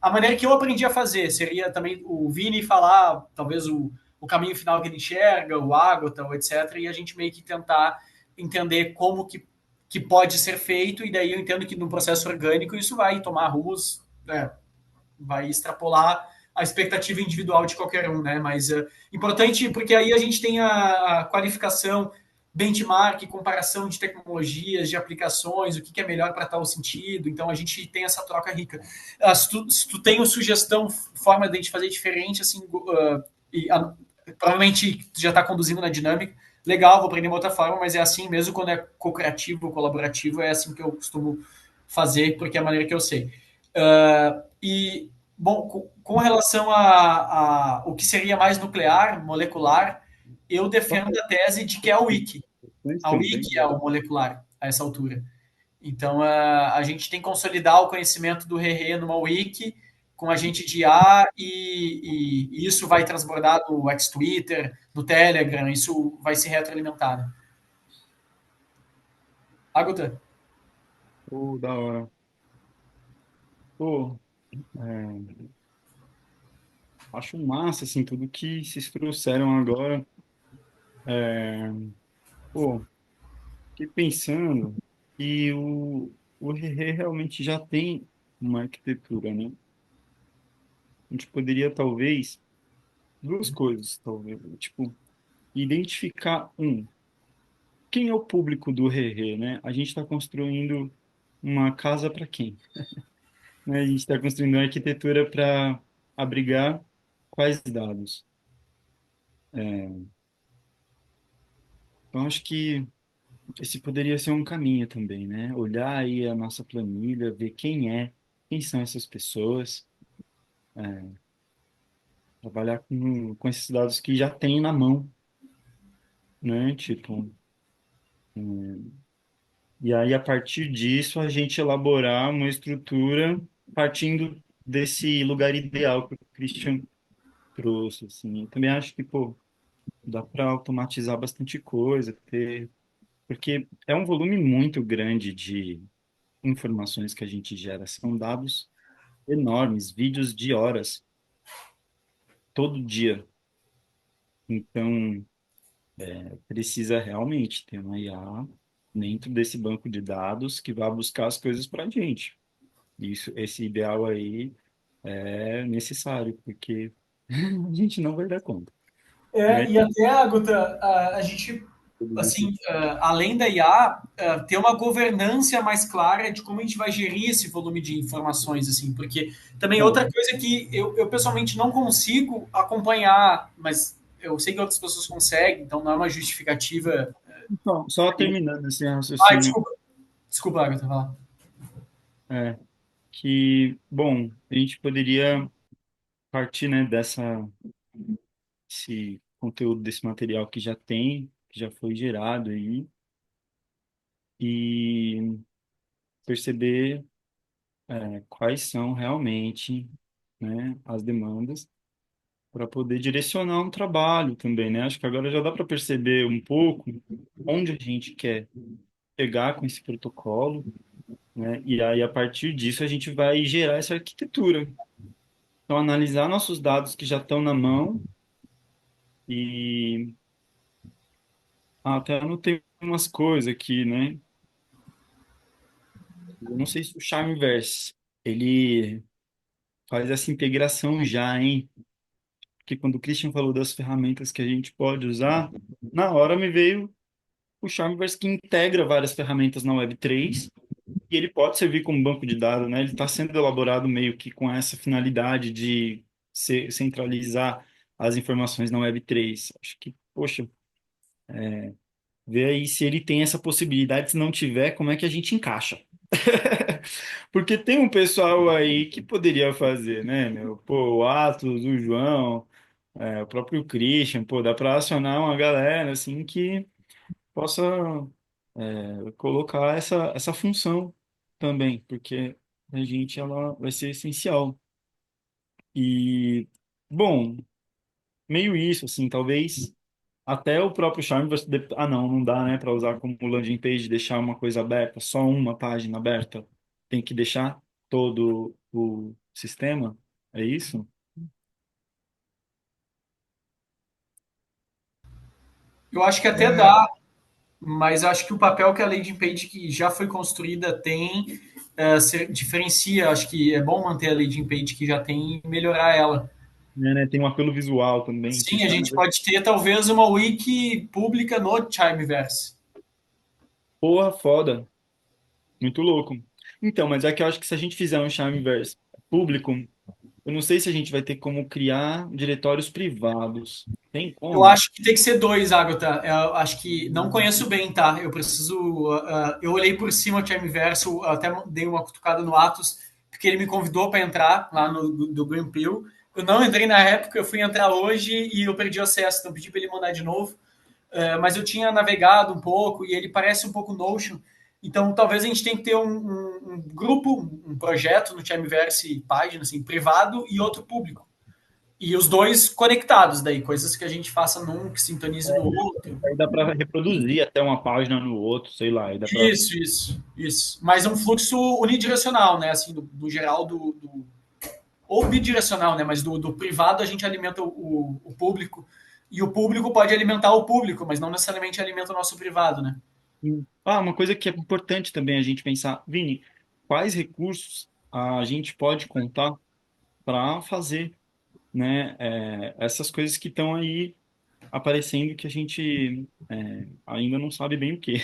a maneira que eu aprendi a fazer seria também o Vini falar, talvez o caminho final que ele enxerga, o Ágota, o etc., e a gente meio que tentar entender como que pode ser feito, e daí eu entendo que no processo orgânico isso vai tomar rumos, né, vai extrapolar a expectativa individual de qualquer um, né? Mas importante porque aí a gente tem a qualificação, benchmark, comparação de tecnologias, de aplicações, o que é melhor para tal sentido. Então a gente tem essa troca rica. Se tu tem uma sugestão, forma de a gente fazer diferente, assim, provavelmente tu já está conduzindo na dinâmica. Legal, vou aprender uma outra forma, mas é assim mesmo quando é co-criativo, colaborativo, é assim que eu costumo fazer, porque é a maneira que eu sei. E, bom, com relação a o que seria mais nuclear, molecular, eu defendo a tese de que é a wiki. Mas A também. wiki é o molecular a essa altura. Então, a gente tem que consolidar o conhecimento do Rê numa wiki com a gente de IA e isso vai transbordar no X-Twitter, no Telegram, isso vai se retroalimentar. Né? Aguta? Pô, da hora. Pô, é, acho massa, assim, tudo que vocês trouxeram agora. É, pô, fiquei pensando que o Rerê realmente já tem uma arquitetura, né? A gente poderia, talvez, duas coisas, talvez. Tipo, identificar quem é o público do Rerê, né? A gente está construindo uma casa para quem? Né? A gente está construindo uma arquitetura para abrigar quais dados? Então, acho que esse poderia ser um caminho também, né? Olhar aí a nossa planilha, ver quem é. quem são essas pessoas, trabalhar com esses dados que já tem na mão, né? Tipo, e aí a partir disso a gente elaborar uma estrutura partindo desse lugar ideal que o Christian trouxe, assim. Eu também acho que, pô, dá para automatizar bastante coisa, porque é um volume muito grande de informações que a gente gera, são dados enormes, vídeos de horas, todo dia. Então, precisa realmente ter uma IA dentro desse banco de dados que vá buscar as coisas para a gente. Isso, esse ideal aí é necessário, porque a gente não vai dar conta, né? E até, Aguta, a gente, assim, além da IA, ter uma governança mais clara de como a gente vai gerir esse volume de informações, assim, porque também outra coisa que eu pessoalmente não consigo acompanhar, mas eu sei que outras pessoas conseguem, então não é uma justificativa. Então, só terminando esse Ai, raciocínio, desculpa, Agatha, vai lá. é, que, bom, a gente poderia partir, né, esse conteúdo, desse material que já tem, que já foi gerado aí, e perceber quais são realmente, né, as demandas para poder direcionar um trabalho também, né? Acho que agora já dá para perceber um pouco onde a gente quer pegar com esse protocolo, né? E aí, a partir disso, a gente vai gerar essa arquitetura. Então, analisar nossos dados que já estão na mão e até anotei umas coisas aqui, né? Eu não sei se o Charmverse, ele faz essa integração já, hein? Porque quando o Christian falou das ferramentas que a gente pode usar, na hora me veio o Charmverse que integra várias ferramentas na Web3 e ele pode servir como banco de dados, né? Ele está sendo elaborado meio que com essa finalidade de centralizar as informações na Web3. Acho que, poxa, vê aí se ele tem essa possibilidade, se não tiver, como é que a gente encaixa? Porque tem um pessoal aí que poderia fazer, né, meu? Pô, o Atos, o João, o próprio Christian, pô, dá para acionar uma galera assim que possa colocar essa função também, porque a gente ela vai ser essencial. E, bom, meio isso, assim, talvez até o próprio Charme você... Ah, não, não dá, né, para usar como landing page, deixar uma coisa aberta, só uma página aberta. Tem que deixar todo o sistema, é isso? Eu acho que até É, dá, mas acho que o papel que a landing page que já foi construída tem diferencia. Acho que é bom manter a landing page que já tem e melhorar ela. Né? Tem um apelo visual também, Sim, vocês a sabem. gente pode ter talvez uma wiki pública no Chimeverse. Porra, foda. Muito louco. Então, mas é que eu acho que se a gente fizer um Charmeverse público, eu não sei se a gente vai ter como criar diretórios privados. Tem Eu como? acho que tem que ser dois, Agatha. Eu acho que não conheço bem, tá? Eu preciso. Eu olhei por cima o Timeverse, até dei uma cutucada no Atos, porque ele me convidou para entrar lá no do Green Pill. Eu não entrei na época, eu fui entrar hoje e eu perdi o acesso, então pedi para ele mandar de novo. Mas eu tinha navegado um pouco e ele parece um pouco Notion. Então, talvez a gente tenha que ter um grupo, um projeto no Timeverse, página assim, privado e outro público. E os dois conectados, daí, coisas que a gente faça num que sintonize no outro. Aí dá para reproduzir até uma página no outro, sei lá. Aí dá para. Isso. Mas é um fluxo unidirecional, né? Assim, do geral ou bidirecional, né? Mas do privado a gente alimenta o público e o público pode alimentar o público, mas não necessariamente alimenta o nosso privado, né? Ah, uma coisa que é importante também a gente pensar, Vini, quais recursos a gente pode contar para fazer, né, essas coisas que estão aí aparecendo que a gente ainda não sabe bem o que.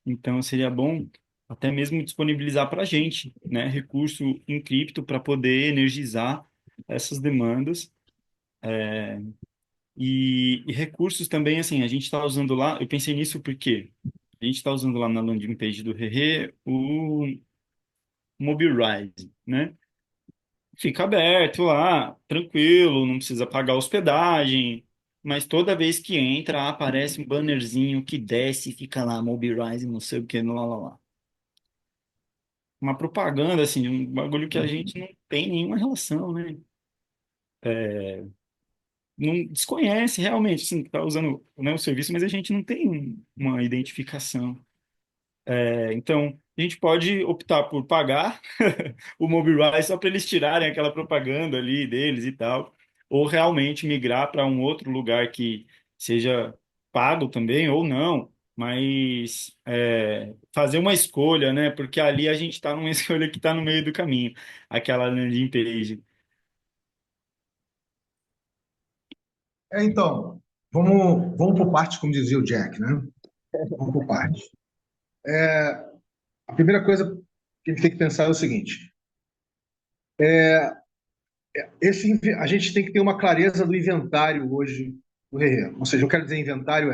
Então, seria bom até mesmo disponibilizar para a gente, né, recurso em cripto para poder energizar essas demandas. E recursos também, assim, a gente está usando lá, eu pensei nisso porque a gente está usando lá na landing page do Rere Mobilrise, né? Fica aberto lá, tranquilo, não precisa pagar hospedagem, mas toda vez que entra, aparece um bannerzinho que desce e fica lá, Mobilrise, não sei o que, lá, lá, lá. Uma propaganda, assim, um bagulho que a gente não tem nenhuma relação, né? Não desconhece realmente, assim, tá usando, né, o serviço, mas a gente não tem uma identificação. Então, a gente pode optar por pagar o Mobileye só para eles tirarem aquela propaganda ali deles e tal, ou realmente migrar para um outro lugar que seja pago também, ou não, mas fazer uma escolha, né? Porque ali a gente está numa escolha que está no meio do caminho, aquela landing page. Então, vamos por partes, como dizia o Jack, né? Vamos por partes. A primeira coisa que a gente tem que pensar é o seguinte: a gente tem que ter uma clareza do inventário hoje do Rê. Ou seja, eu quero dizer inventário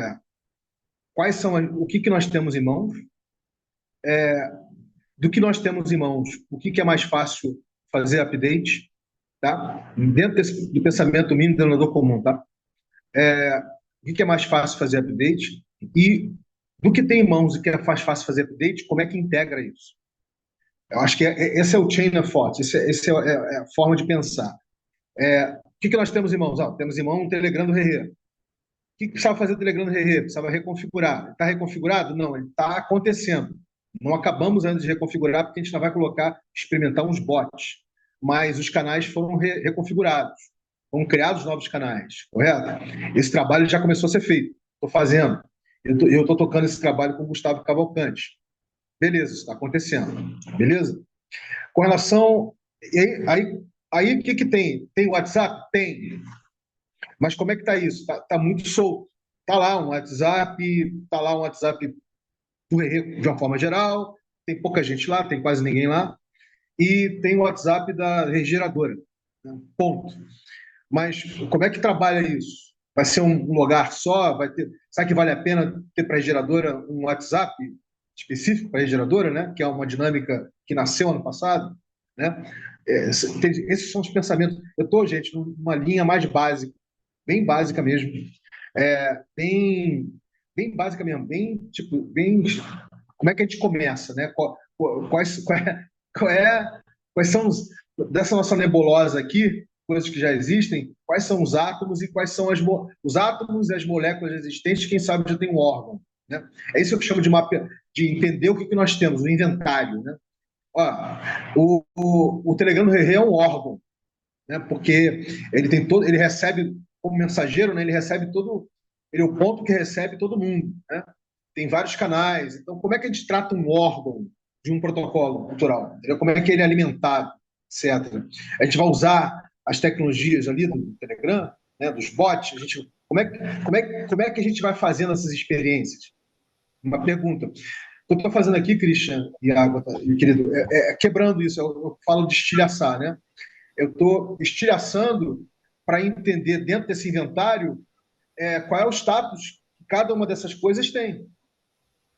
quais são o que nós temos em mãos, do que nós temos em mãos, o que é mais fácil fazer update, tá? Dentro do pensamento mínimo do denominador comum, tá? O que é mais fácil fazer update e do que tem em mãos e que é mais fácil fazer update, como é que integra isso? Eu acho que esse é o chain of thought, esse é a forma de pensar. O que nós temos em mãos? Temos em mão um Telegram do Rê. O que precisava fazer o Telegram do Rê? Precisava reconfigurar. Está reconfigurado? Não, ele está acontecendo. Não acabamos ainda de reconfigurar porque a gente ainda vai colocar, experimentar uns bots. Mas os canais foram reconfigurados. Foram criados novos canais, correto? Esse trabalho já começou a ser feito. Estou fazendo. Eu estou tocando esse trabalho com o Gustavo Cavalcante. Beleza, isso está acontecendo. Beleza? Com relação. Aí o que tem? Tem WhatsApp? Tem. Mas como é que está isso? Está muito solto. Está lá um WhatsApp do Herê de uma forma geral, tem pouca gente lá, tem quase ninguém lá, e tem o WhatsApp da regeneradora. Né? Ponto. Mas como é que trabalha isso? Vai ser um lugar só? Será que vale a pena ter para a regeneradora um WhatsApp específico para a regeneradora, né? Que é uma dinâmica que nasceu ano passado? Né? Esses são os pensamentos. Eu estou, gente, numa linha mais básica, bem básica mesmo, bem básica mesmo, bem tipo, bem como é que a gente começa, né? Qual é, quais são dessa nossa nebulosa aqui, coisas que já existem, quais são os átomos e quais são os átomos e as moléculas existentes, quem sabe já tem um órgão, né? É isso que eu chamo de entender o que nós temos, o inventário, né? Ó, o Telegram do Rê é um órgão, né? Porque ele recebe como mensageiro, né? Ele recebe ele é o ponto que recebe todo mundo, né? Tem vários canais. Então, como é que a gente trata um órgão de um protocolo cultural? Entendeu? Como é que ele é alimentado, etc. A gente vai usar as tecnologias ali do Telegram, né? Dos bots. Como é que a gente vai fazendo essas experiências? Uma pergunta. O que eu estou fazendo aqui, Christian e Água, querido, quebrando isso. Eu falo de estilhaçar, né? Eu estou estilhaçando para entender dentro desse inventário qual é o status que cada uma dessas coisas tem.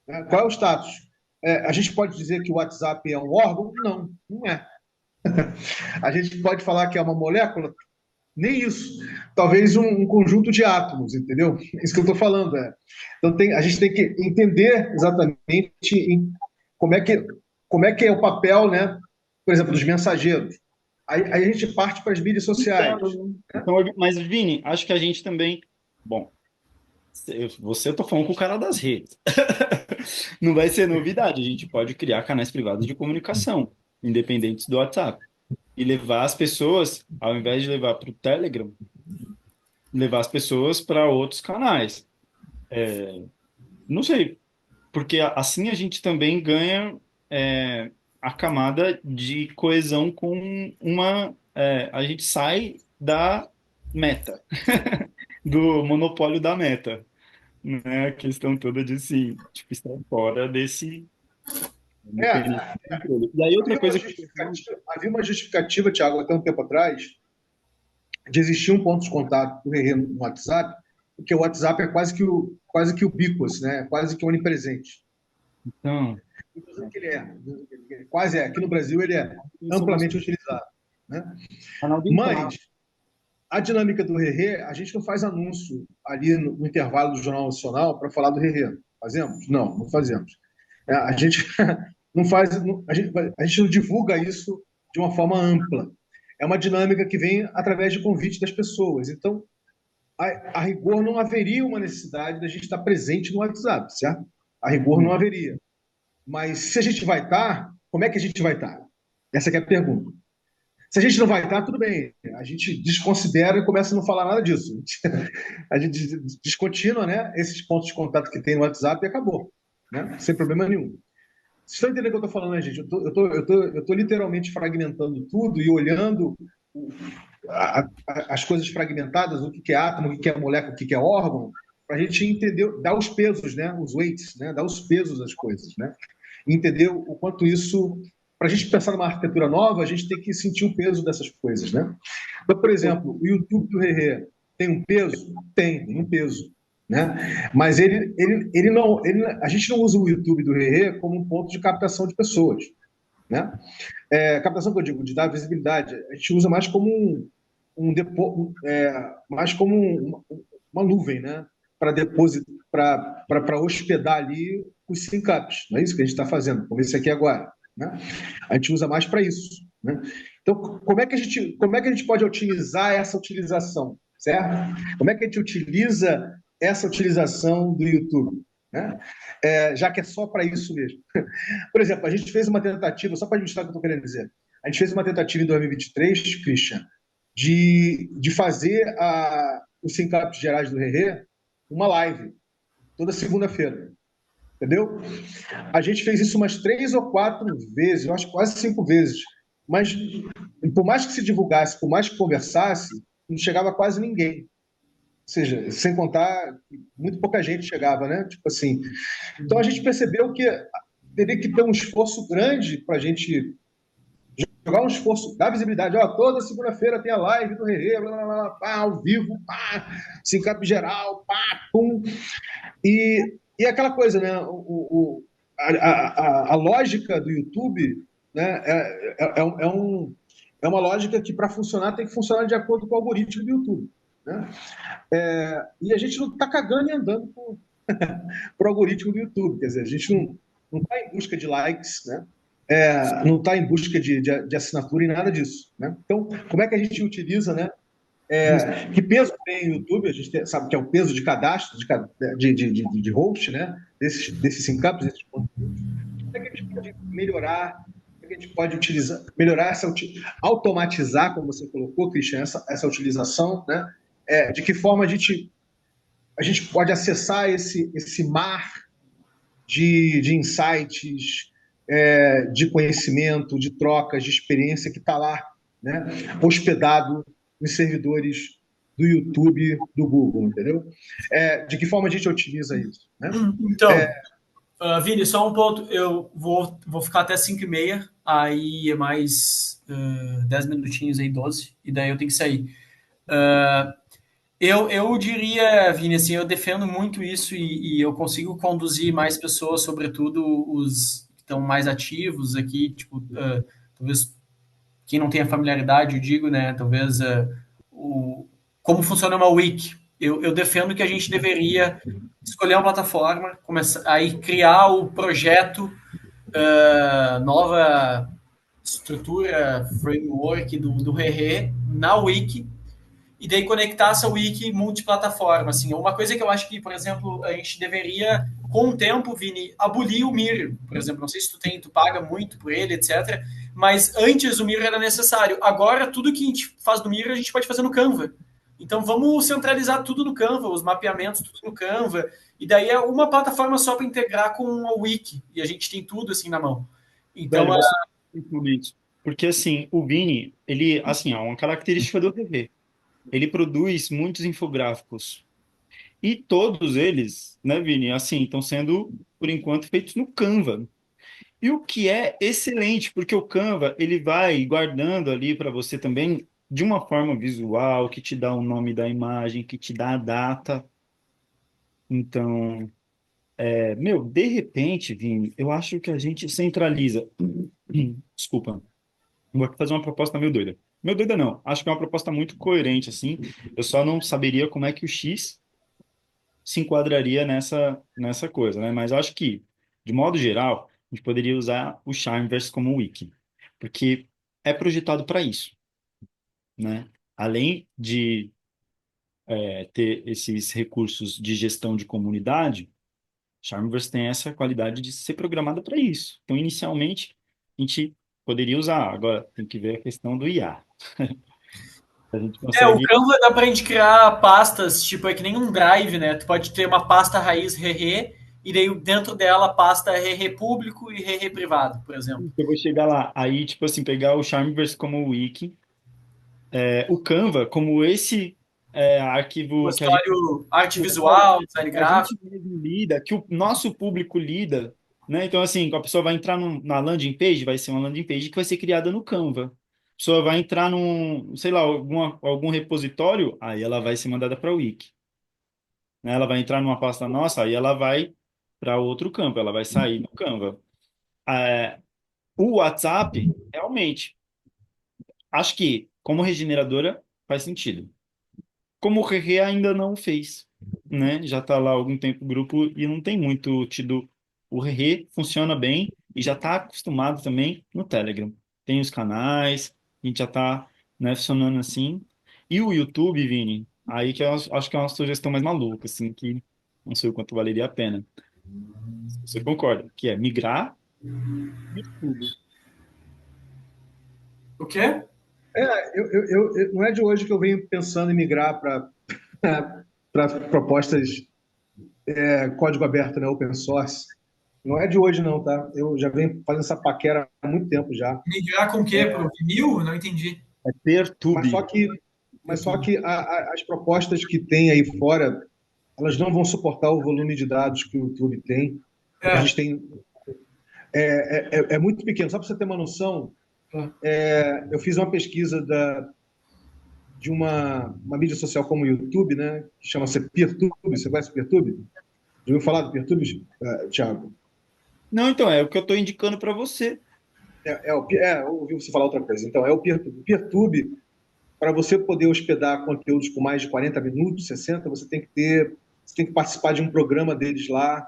Né? Qual é o status? A gente pode dizer que o WhatsApp é um órgão? Não, não é. A gente pode falar que é uma molécula? Nem isso. Talvez um conjunto de átomos, entendeu? Isso que eu estou falando. Então a gente tem que entender exatamente como é que é o papel, né? Por exemplo, dos mensageiros. Aí a gente parte para as mídias sociais. Então, mas, Vini, acho que a gente também. Bom, eu tô falando com o cara das redes. Não vai ser novidade. A gente pode criar canais privados de comunicação, independentes do WhatsApp. E levar as pessoas, ao invés de levar para o Telegram, levar as pessoas para outros canais. Não sei, porque assim a gente também ganha a camada de coesão com uma. A gente sai da meta, do monopólio da meta, né? A questão toda de sim, tipo, estar fora desse independente É, do controle. E aí outra havia uma coisa que havia uma justificativa, Thiago, até um tempo atrás, de existir um ponto de contato do Rê no WhatsApp, porque o WhatsApp é quase que ubiquitous, né? É quase que onipresente. Então, Inclusive que ele é, quase é. Aqui no Brasil ele é amplamente utilizado, né? canal do Impar. Mas a dinâmica do Rerê, a gente não faz anúncio ali no intervalo do Jornal Nacional para falar do Rerê. Fazemos? Não, não fazemos. A gente não faz, a gente não divulga isso de uma forma ampla. É uma dinâmica que vem através de convite das pessoas. Então, a rigor não haveria uma necessidade da gente estar presente no WhatsApp, certo? A rigor não haveria. Mas se a gente vai estar, como é que a gente vai estar? Essa que é a pergunta. Se a gente não vai estar, tudo bem. A gente desconsidera e começa a não falar nada disso. A gente descontinua, né, esses pontos de contato que tem no WhatsApp e acabou, né? Sem problema nenhum. Vocês estão entendendo o que eu estou falando, né, gente? Eu tô literalmente fragmentando tudo e olhando as coisas fragmentadas, o que que é átomo, o que que é molécula, o que que é órgão, para a gente entender, dar os pesos, né? Os weights, né? Dar os pesos das coisas, né? E entender o quanto isso. Para a gente pensar numa arquitetura nova, a gente tem que sentir o peso dessas coisas, né? Então, por exemplo, o YouTube do Rerê tem um peso? Tem um peso. Né? Mas ele não, a gente não usa o YouTube do Rerê como um ponto de captação de pessoas. Né? Captação que eu digo, de dar visibilidade, a gente usa mais como mais como uma nuvem, né? Para depositar, para hospedar ali os syncaps. Não é isso que a gente está fazendo, como esse aqui agora. Né? A gente usa mais para isso. Né? Então, como é que a gente pode otimizar essa utilização? Certo? Como é que a gente utiliza essa utilização do YouTube? Né? Já que é só para isso mesmo. Por exemplo, a gente fez uma tentativa, só para ilustrar o que eu estou querendo dizer, a gente fez uma tentativa em 2023, Christian, de fazer os Syncaps Gerais do Rerê uma live, toda segunda-feira, entendeu? A gente fez isso umas 3 ou 4 vezes, eu acho que quase 5 vezes, mas por mais que se divulgasse, por mais que conversasse, não chegava quase ninguém. Ou seja, sem contar, muito pouca gente chegava, né? Tipo assim. Então a gente percebeu que teria que ter um esforço grande para a gente jogar um esforço, dar visibilidade. Ó, toda segunda-feira tem a live do Rerê, blá, blá, blá, pá, ao vivo, pá, Sincap geral, pá, pum. E aquela coisa, né? A lógica do YouTube, né? É uma lógica que, para funcionar, tem que funcionar de acordo com o algoritmo do YouTube. Né? E a gente não está cagando e andando para o algoritmo do YouTube. Quer dizer, a gente não está em busca de likes, né? Não está em busca de assinatura e nada disso. Né? Então, como é que a gente utiliza, né? Que peso tem o YouTube? A gente sabe que é o peso de cadastro, de host, né? Desses syncaps, desses conteúdos. Como é que a gente pode melhorar? Como é que a gente pode utilizar, melhorar automatizar, como você colocou, Christian, essa utilização, né? De que forma a gente pode acessar esse mar de insights, de conhecimento, de trocas, de experiência que está lá, né, hospedado nos servidores do YouTube, do Google, entendeu? De que forma a gente utiliza isso? Né? Então, Vini, só um ponto. Eu vou ficar até 5h30, aí é mais 10 minutinhos aí, 12, e daí eu tenho que sair. Eu diria, Vini, assim, eu defendo muito isso e eu consigo conduzir mais pessoas, sobretudo os que estão mais ativos aqui, tipo, talvez quem não tenha familiaridade, eu digo, né, talvez como funciona uma wiki. Eu defendo que a gente deveria escolher uma plataforma, começar aí criar o projeto, nova estrutura, framework do Rerê na wiki, e daí conectar essa wiki multiplataforma. Assim. Uma coisa que eu acho que, por exemplo, a gente deveria, com o tempo, Vini, abolir o Mir. Por exemplo, não sei se tu paga muito por ele, etc. Mas antes o Mir era necessário. Agora, tudo que a gente faz no Mir, a gente pode fazer no Canva. Então, vamos centralizar tudo no Canva, os mapeamentos, tudo no Canva. E daí é uma plataforma só para integrar com a wiki. E a gente tem tudo assim na mão. Então, Velho, você tem tudo isso. Porque, assim, o Vini, ele, assim, é uma característica do TV. Ele produz muitos infográficos. E todos eles, né, Vini, assim, estão sendo, por enquanto, feitos no Canva. E o que é excelente, porque o Canva, ele vai guardando ali para você também de uma forma visual, que te dá o nome da imagem, que te dá a data. Então, De repente, Vini, eu acho que a gente centraliza. Desculpa, vou fazer uma proposta meio doida. Meio doida não, acho que é uma proposta muito coerente, assim. Eu só não saberia como é que o X se enquadraria nessa coisa, né? Mas eu acho que, de modo geral, a gente poderia usar o Charmverse como wiki, porque é projetado para isso, né? Além de ter esses recursos de gestão de comunidade, Charmverse tem essa qualidade de ser programada para isso. Então, inicialmente, a gente poderia usar. Agora, tem que ver a questão do IA. A gente O consegue. Canva dá pra gente criar pastas, tipo, é que nem um drive, né? Tu pode ter uma pasta raiz Rere, e daí dentro dela a pasta Rere público e Rere privado, por exemplo. Eu vou chegar lá. Aí, tipo assim, pegar o Charmverse como wiki, o Canva como esse arquivo que a gente, Repositório arte visual, design a gente gráfico. mesmo lida, que o nosso público lida, né? Então, assim, a pessoa vai entrar na landing page, vai ser uma landing page que vai ser criada no Canva. A pessoa vai entrar num, sei lá, algum repositório, aí ela vai ser mandada para o wiki, né? Ela vai entrar numa pasta nossa, aí ela vai para outro campo, ela vai sair do Canva. É, o WhatsApp, realmente, acho que como regeneradora faz sentido. Como o Rê ainda não fez, né? Já está lá há algum tempo o grupo e não tem muito tido. O Rê funciona bem e já está acostumado também no Telegram. Tem os canais, a gente já está, né, funcionando assim. E o YouTube, Vini, aí que eu acho que é uma sugestão mais maluca, assim, que não sei o quanto valeria a pena. Você concorda? Que é migrar YouTube. O quê? Não é de hoje que eu venho pensando em migrar para para propostas código aberto, né, open source. Não é de hoje não, tá? Eu já venho fazendo essa paquera há muito tempo já. Migrar com o quê? Pro Vimeo? Não entendi. É Mas só PeerTube. que, mas só que as propostas que tem aí fora, elas não vão suportar o volume de dados que o YouTube tem. A É. gente tem é muito pequeno. Só para você ter uma noção, eu fiz uma pesquisa de uma mídia social como o YouTube, né, que chama-se PeerTube. Você conhece o PeerTube? Já ouviu falar do PeerTube, Thiago? Não, então, é o que eu estou indicando para você. Eu ouvi você falar outra coisa. Então, é o PeerTube. O PeerTube, para você poder hospedar conteúdos com mais de 40 minutos, 60, você tem que participar de um programa deles lá,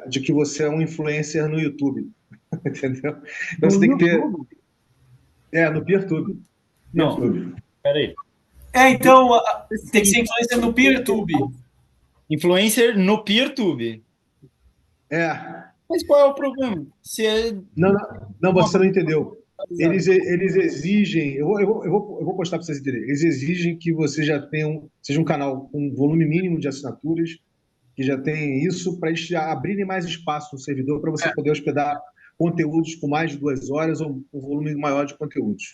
de que você é um influencer no YouTube, entendeu? Então No você tem que ter, YouTube? no PeerTube. Não, PeerTube. peraí. Então tem que Sim. ser influencer no PeerTube. Influencer no PeerTube. É, Mas qual é o problema? Se é não, uma você não coisa entendeu. atualizada. Eles exigem, eu vou postar para vocês entenderem. Eles exigem que você já tenha seja um canal com um volume mínimo de assinaturas, que já tem isso, para eles já abrirem mais espaço no servidor para você poder hospedar conteúdos com mais de 2 horas ou um volume maior de conteúdos.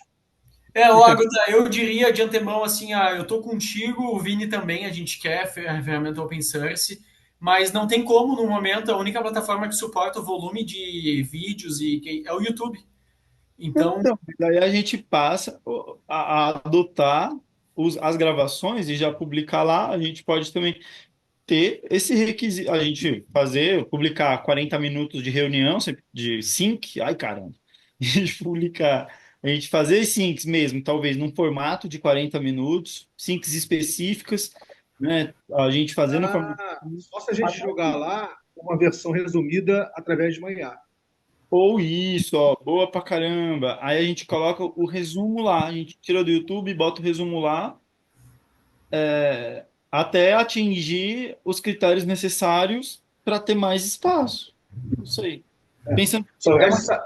Aguda, eu diria de antemão assim, eu tô contigo, o Vini também, a gente quer a ferramenta open source, mas não tem como no momento, a única plataforma que suporta o volume de vídeos é o YouTube. Então, Então, daí a gente passa a adotar as gravações e já publicar lá. A gente pode também ter esse requisito, a gente fazer, publicar 40 minutos de reunião, de sync, ai caramba, a gente publicar, a gente fazer syncs mesmo, talvez num formato de 40 minutos, syncs específicas, né? A gente fazer no formato. Só se a gente jogar lá uma versão resumida através de uma IA. Ou isso, ó, boa pra caramba. Aí a gente coloca o resumo lá, a gente tira do YouTube, bota o resumo lá, até atingir os critérios necessários para ter mais espaço. Não sei. Pensando Só que é uma. resta,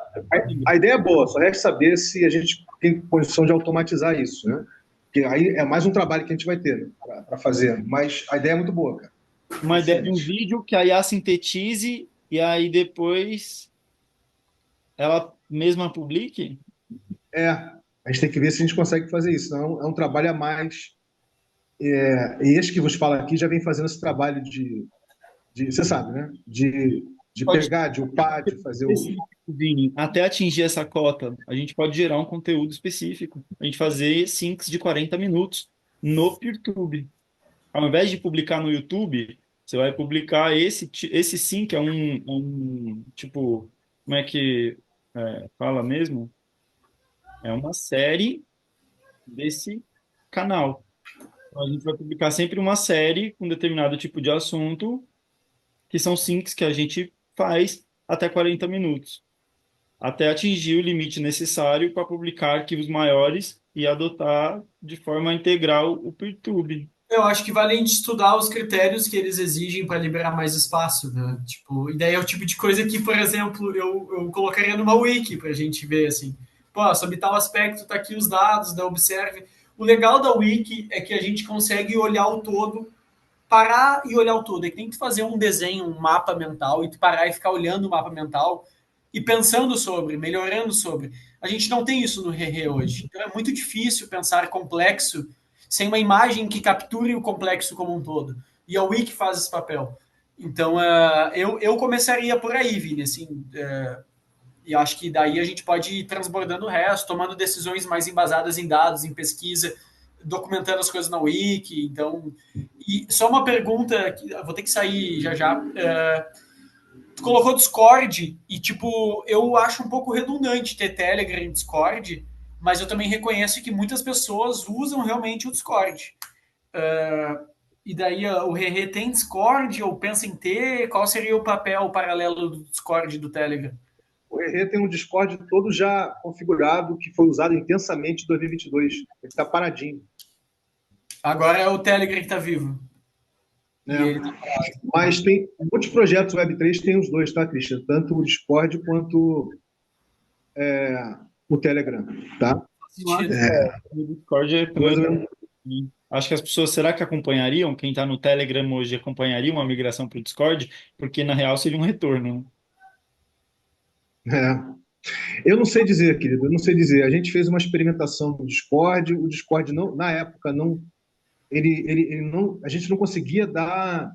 a ideia é boa, só resta saber se a gente tem condição de automatizar isso, né? Porque aí é mais um trabalho que a gente vai ter para fazer. Mas a ideia é muito boa, cara. Uma ideia de um Excelente. vídeo que a IA sintetize e aí depois ela mesma publique? A gente tem que ver se a gente consegue fazer isso. Não, é um trabalho a mais. E este que vos fala aqui já vem fazendo esse trabalho você sabe, né? De Pode pegar, de upar, ser de fazer o. específico, Vini. Até atingir essa cota, a gente pode gerar um conteúdo específico. A gente fazer syncs de 40 minutos no PeerTube. Ao invés de publicar no YouTube, Você vai publicar esse sim, que é tipo, como é que fala mesmo? É uma série desse canal. Então, a gente vai publicar sempre uma série com determinado tipo de assunto, que são syncs que a gente faz até 40 minutos, até atingir o limite necessário para publicar arquivos maiores e adotar de forma integral o PeerTube. Eu acho que vale a gente estudar os critérios que eles exigem para liberar mais espaço, né? Tipo, e daí é o tipo de coisa que, por exemplo, eu colocaria numa wiki para a gente ver, assim, pô, sobre tal aspecto, tá aqui os dados da Observe. O legal da wiki é que a gente consegue olhar o todo, parar e olhar o todo. É que nem tu fazer um desenho, um mapa mental, e tu parar e ficar olhando o mapa mental e pensando sobre, melhorando sobre. A gente não tem isso no Rere hoje. Então é muito difícil pensar complexo sem uma imagem que capture o complexo como um todo. E a Wiki faz esse papel. Então eu começaria por aí, Vini, assim, e acho que daí a gente pode ir transbordando o resto, tomando decisões mais embasadas em dados, em pesquisa, documentando as coisas na Wiki. Então, e só uma pergunta, que eu vou ter que sair já já. Tu colocou Discord e, tipo, eu acho um pouco redundante ter Telegram e Discord, mas eu também reconheço que muitas pessoas usam realmente o Discord. E daí o Rerê tem Discord ou pensa em ter? Qual seria o papel paralelo do Discord e do Telegram? O Herrê tem um Discord todo já configurado, que foi usado intensamente em 2022. Ele está paradinho. Agora é o Telegram que tá vivo. E Né? ele tá... Mas tem muitos projetos Web3, tem os dois, tá, Christian? Tanto o Discord quanto o Telegram, tá? Não acho que É, o Discord é mais ou menos. Acho que as pessoas, será que acompanhariam? Quem está no Telegram hoje acompanharia uma migração para o Discord? Porque na real seria um retorno, né? É. Eu não sei dizer, querido, eu não sei dizer. A gente fez uma experimentação no Discord, o Discord não, na época não, ele não, a gente não conseguia dar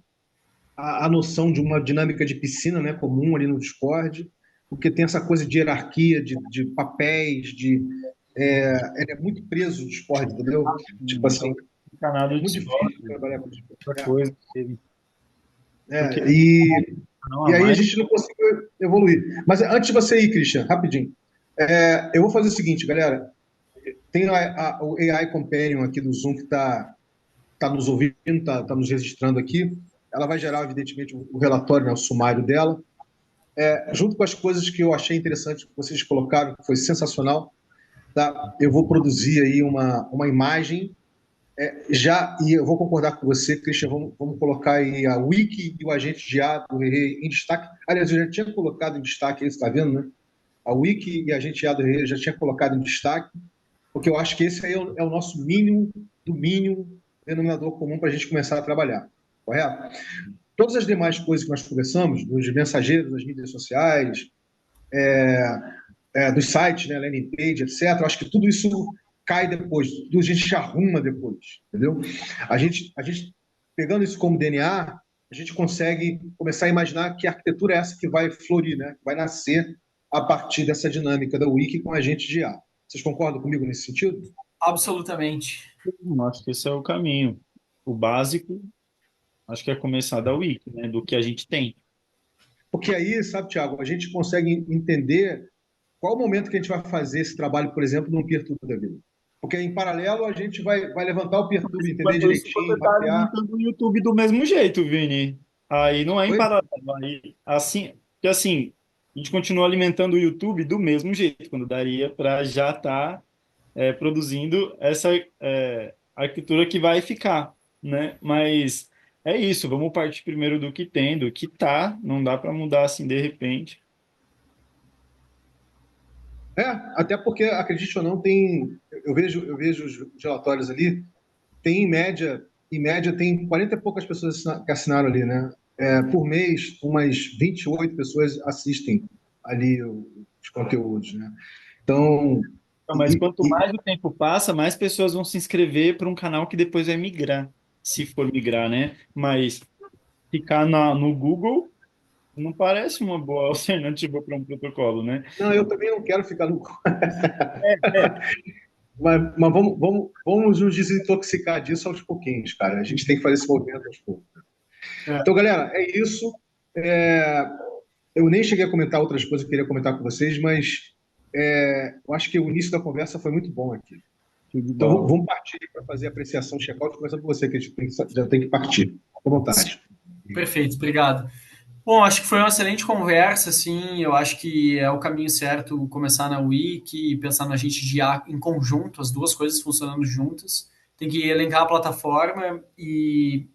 a noção de uma dinâmica de piscina, né, comum ali no Discord, porque tem essa coisa de hierarquia, de papéis, ele é muito preso o Discord, entendeu? Tipo assim, Canal é do muito Discord, difícil trabalhar com o Discord. outra coisa. Porque não E há aí a mais. gente não conseguiu evoluir. Mas antes de você ir, Christian, rapidinho, eu vou fazer o seguinte, galera. Tem o AI Companion aqui do Zoom que tá nos ouvindo, tá nos registrando aqui. Ela vai gerar, evidentemente, o relatório, né, o sumário dela. Junto com as coisas que eu achei interessante que vocês colocaram, que foi sensacional, tá? Eu vou produzir aí uma imagem. E eu vou concordar com você, Christian, vamos colocar aí a Wiki e o agente de IA do Rere em destaque. Aliás, eu já tinha colocado em destaque, aí você está vendo, né? A Wiki e a agente de IA do Rere já tinha colocado em destaque, porque eu acho que esse aí é o nosso mínimo do mínimo denominador comum para a gente começar a trabalhar, correto? Todas as demais coisas que nós conversamos, dos mensageiros, das mídias sociais, dos sites, né, landing page, etc., eu acho que tudo isso cai depois, tudo a gente arruma depois, entendeu? A gente pegando isso como DNA, a gente consegue começar a imaginar que arquitetura é essa que vai florir, né? Que vai nascer a partir dessa dinâmica da Wiki com a gente de IA. Vocês concordam comigo nesse sentido? Absolutamente. Acho que esse é o caminho. O básico, acho que é começar da Wiki, né? Do que a gente tem. Porque aí, sabe, Tiago, a gente consegue entender qual o momento que a gente vai fazer esse trabalho, por exemplo, no PeerTube da vida. Porque em paralelo a gente vai levantar o PeerTube, entender Mas isso você direitinho, está mapear. alimentando o YouTube do mesmo jeito, Vini. Aí não é em Oi? paralelo. Aí, assim, porque assim, a gente continua alimentando o YouTube do mesmo jeito, quando daria para já estar produzindo essa arquitetura que vai ficar, né? Mas é isso, vamos partir primeiro do que tem, do que tá, não dá para mudar assim de repente. Até porque, acredite ou não, eu vejo os relatórios ali, tem em média tem 40 e poucas pessoas que assinaram ali, né? Por mês, umas 28 pessoas assistem ali os conteúdos, né? Então, Então, mas e, quanto e- mais o tempo passa, mais pessoas vão se inscrever para um canal que depois vai migrar, se for migrar, né? Mas ficar no Google não parece uma boa alternativa para um protocolo, né? não, eu também não quero ficar no. É, Mas vamos nos desintoxicar disso aos pouquinhos, cara. A gente tem que fazer esse movimento aos poucos. É, Então, galera, é isso. É, eu nem cheguei a comentar outras coisas que eu queria comentar com vocês, mas eu acho que o início da conversa foi muito bom aqui. Show de Então, bola. vamos partir para fazer a apreciação, check-out, começando com você, que a gente já tem que partir. Fique à vontade. perfeito, obrigado. Bom, acho que foi uma excelente conversa, assim, eu acho que é o caminho certo começar na Wiki e pensar na gente de IA em conjunto, as duas coisas funcionando juntas. Tem que elencar a plataforma e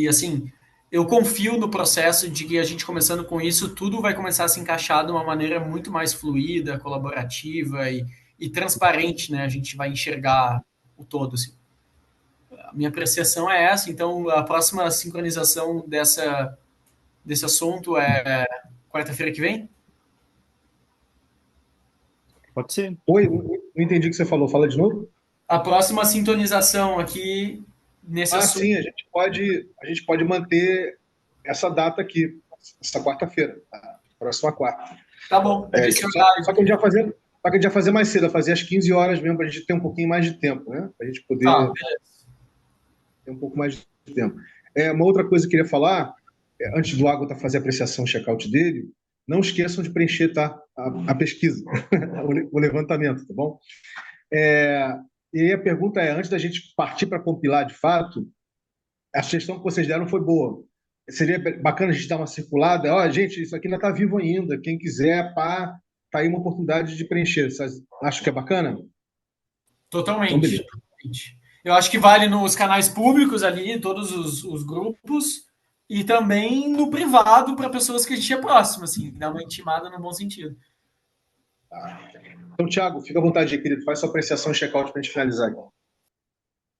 assim, eu confio no processo de que a gente começando com isso, tudo vai começar a se encaixar de uma maneira muito mais fluida, colaborativa e transparente, né? A gente vai enxergar o todo, assim. A minha apreciação é essa, então a próxima sincronização desse assunto é quarta-feira que vem? Pode ser. Oi, não entendi o que você falou. Fala de novo. A próxima sintonização aqui nesse Ah, assunto. sim, a gente pode manter essa data aqui, essa quarta-feira, tá? Próxima quarta. Tá bom, nesse Só horário. que a gente vai fazer, só que a gente vai fazer mais cedo, vai fazer às 15 horas mesmo, para a gente ter um pouquinho mais de tempo, né? Para a gente Tá, poder ter um pouco mais de tempo. Uma outra coisa que eu queria falar, antes do Água fazer a apreciação check-out dele, não esqueçam de preencher, tá? A pesquisa, o levantamento, tá bom? É, e aí a pergunta é, antes da gente partir para compilar de fato, a sugestão que vocês deram foi boa. Seria bacana a gente dar uma circulada. Ó, gente, isso aqui ainda está vivo ainda. Quem quiser, pá, tá aí uma oportunidade de preencher. Vocês acham que é bacana? Então, totalmente. beleza. Totalmente. Eu acho que vale nos canais públicos ali, todos os grupos, e também no privado para pessoas que a gente é próximo, assim, dar uma intimada no bom sentido. Tá. Então, Thiago, fica à vontade, querido. Faz sua apreciação e check-out para a gente finalizar aqui.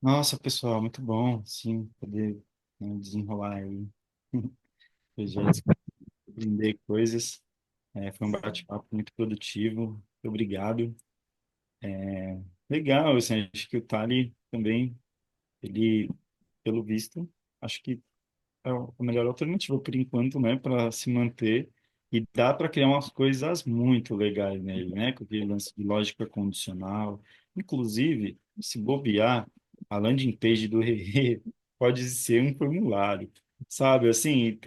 Nossa, pessoal, muito bom, sim, poder, né, desenrolar aí projetos, aprender coisas. Foi um bate-papo muito produtivo. Muito obrigado. Legal, assim, acho que o Tali também, ele, pelo visto, acho que é a melhor alternativa por enquanto, né, para se manter. E dá para criar umas coisas muito legais nele, né? Com aquele lance de lógica condicional. Inclusive, se bobear, a landing page do Rê pode ser um formulário, sabe? Assim,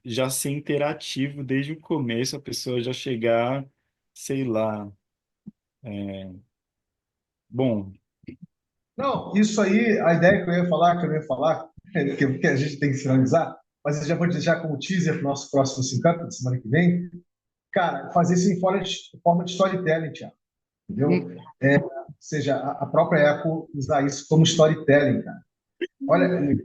já ser interativo desde o começo, a pessoa já chegar, sei lá. Bom, Não, isso aí, a ideia que eu ia falar, que a gente tem que finalizar, mas eu já vou deixar como teaser para o nosso próximo 50 de semana que vem. Cara, fazer isso em forma de storytelling, Thiago. hum, Entendeu? Ou seja, a própria Apple usar isso como storytelling, cara. Olha,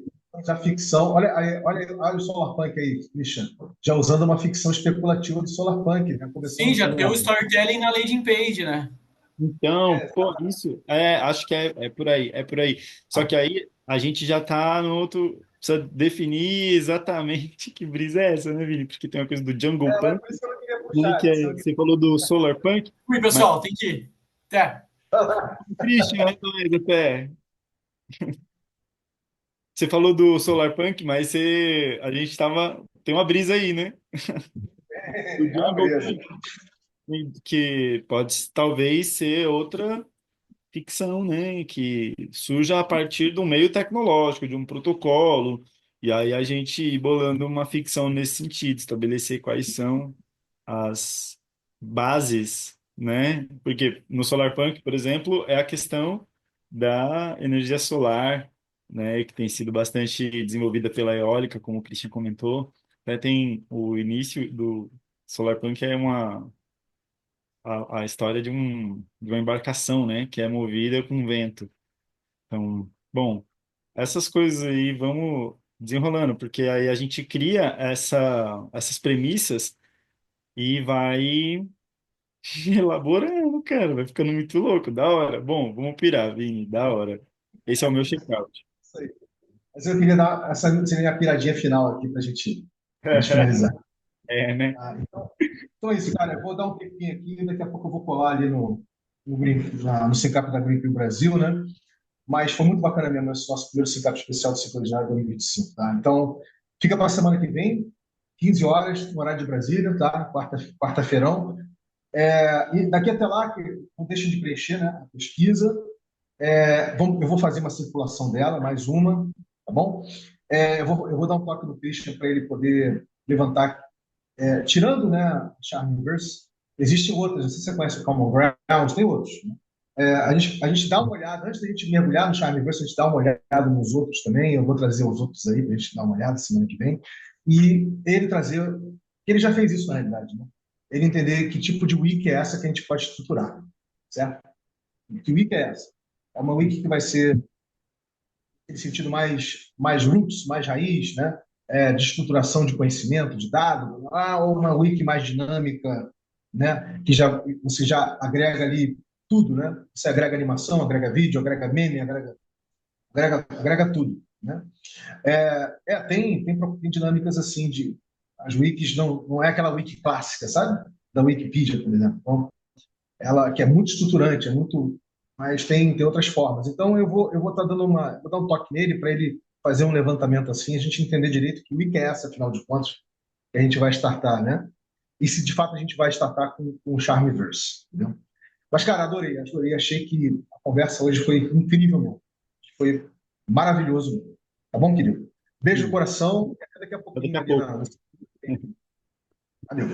já ficção, olha o Solarpunk aí, Christian, já usando uma ficção especulativa do Solarpunk, né? Sim, Começando já com deu storytelling na landing page, né? então, pô, isso, acho que é por aí, é por aí. Só que aí a gente já tá no outro, precisa definir exatamente que brisa é essa, né, Vini? Porque tem uma coisa do Jungle mas Punk, por isso que eu não queria né, puxar, que por isso que eu não você queria falou do Solar Punk, Ui, mas pessoal, tem que ir. Até. o Christian, né, dois até. Você falou do Solar Punk, mas a gente tem uma brisa aí, né? Do É uma Jungle beleza. Punk, que pode talvez ser outra ficção, né, que surja a partir do meio tecnológico, de um protocolo, e aí a gente ir bolando uma ficção nesse sentido, estabelecer quais são as bases, né? Porque no Solarpunk, por exemplo, é a questão da energia solar, né, que tem sido bastante desenvolvida pela eólica, como o Christian comentou. Até tem o início do Solarpunk é a história de uma embarcação, né, que é movida com vento. Então, bom, essas coisas aí vamos desenrolando, porque aí a gente cria essas premissas e vai elaborando, cara, vai ficando muito louco, da hora. Bom, vamos pirar, Vini, da hora. Esse é o meu check-out. Isso aí. Mas eu queria dar essa seria a piradinha final aqui para gente finalizar. É, né? Tá? Então é isso, cara. Eu vou dar um tempinho aqui, daqui a pouco eu vou colar ali no Sincap da Greenpeace Brasil, né? Mas foi muito bacana mesmo esse nosso primeiro Sincap especial do Ciclo de Janeiro de 2025, tá? Então, fica para a semana que vem, 15 horas, no horário de Brasília, tá? Quarta-feirão. E daqui até lá, que não deixem de preencher, né? A pesquisa. Eu vou fazer uma circulação dela, mais uma, tá bom? Eu vou dar um toque no Christian para ele poder levantar. Tirando, né, Charmverse, existem outras. Não sei se você conhece o Common Ground, tem outros, né? A gente dá uma olhada, antes da gente mergulhar no Charmverse, a gente dá uma olhada nos outros também. Eu vou trazer os outros aí para a gente dar uma olhada semana que vem. E ele trazer. Ele já fez isso na realidade, né? Ele entender que tipo de wiki é essa que a gente pode estruturar, certo? Que wiki é essa? É uma wiki que vai ser aquele sentido mais roots, mais raiz, né? De estruturação de conhecimento, de dado, ou uma wiki mais dinâmica, né? Que você já agrega ali tudo, né? Você agrega animação, agrega vídeo, agrega meme, agrega tudo, né? Tem dinâmicas assim de as wikis não é aquela wiki clássica, sabe? Da Wikipedia, por exemplo. Então, ela que é muito estruturante, mas tem outras formas. Então eu vou estar vou dar um toque nele para ele fazer um levantamento assim, a gente entender direito que wiki é essa, afinal de contas, que a gente vai startar, né? E se de fato a gente vai startar com o Charmverse, entendeu? Mas, cara, adorei, achei que a conversa hoje foi incrível, meu. Foi maravilhoso. Tá bom, querido? Beijo no Sim. coração e até daqui a Até daqui pouquinho a ali pouco. Valeu.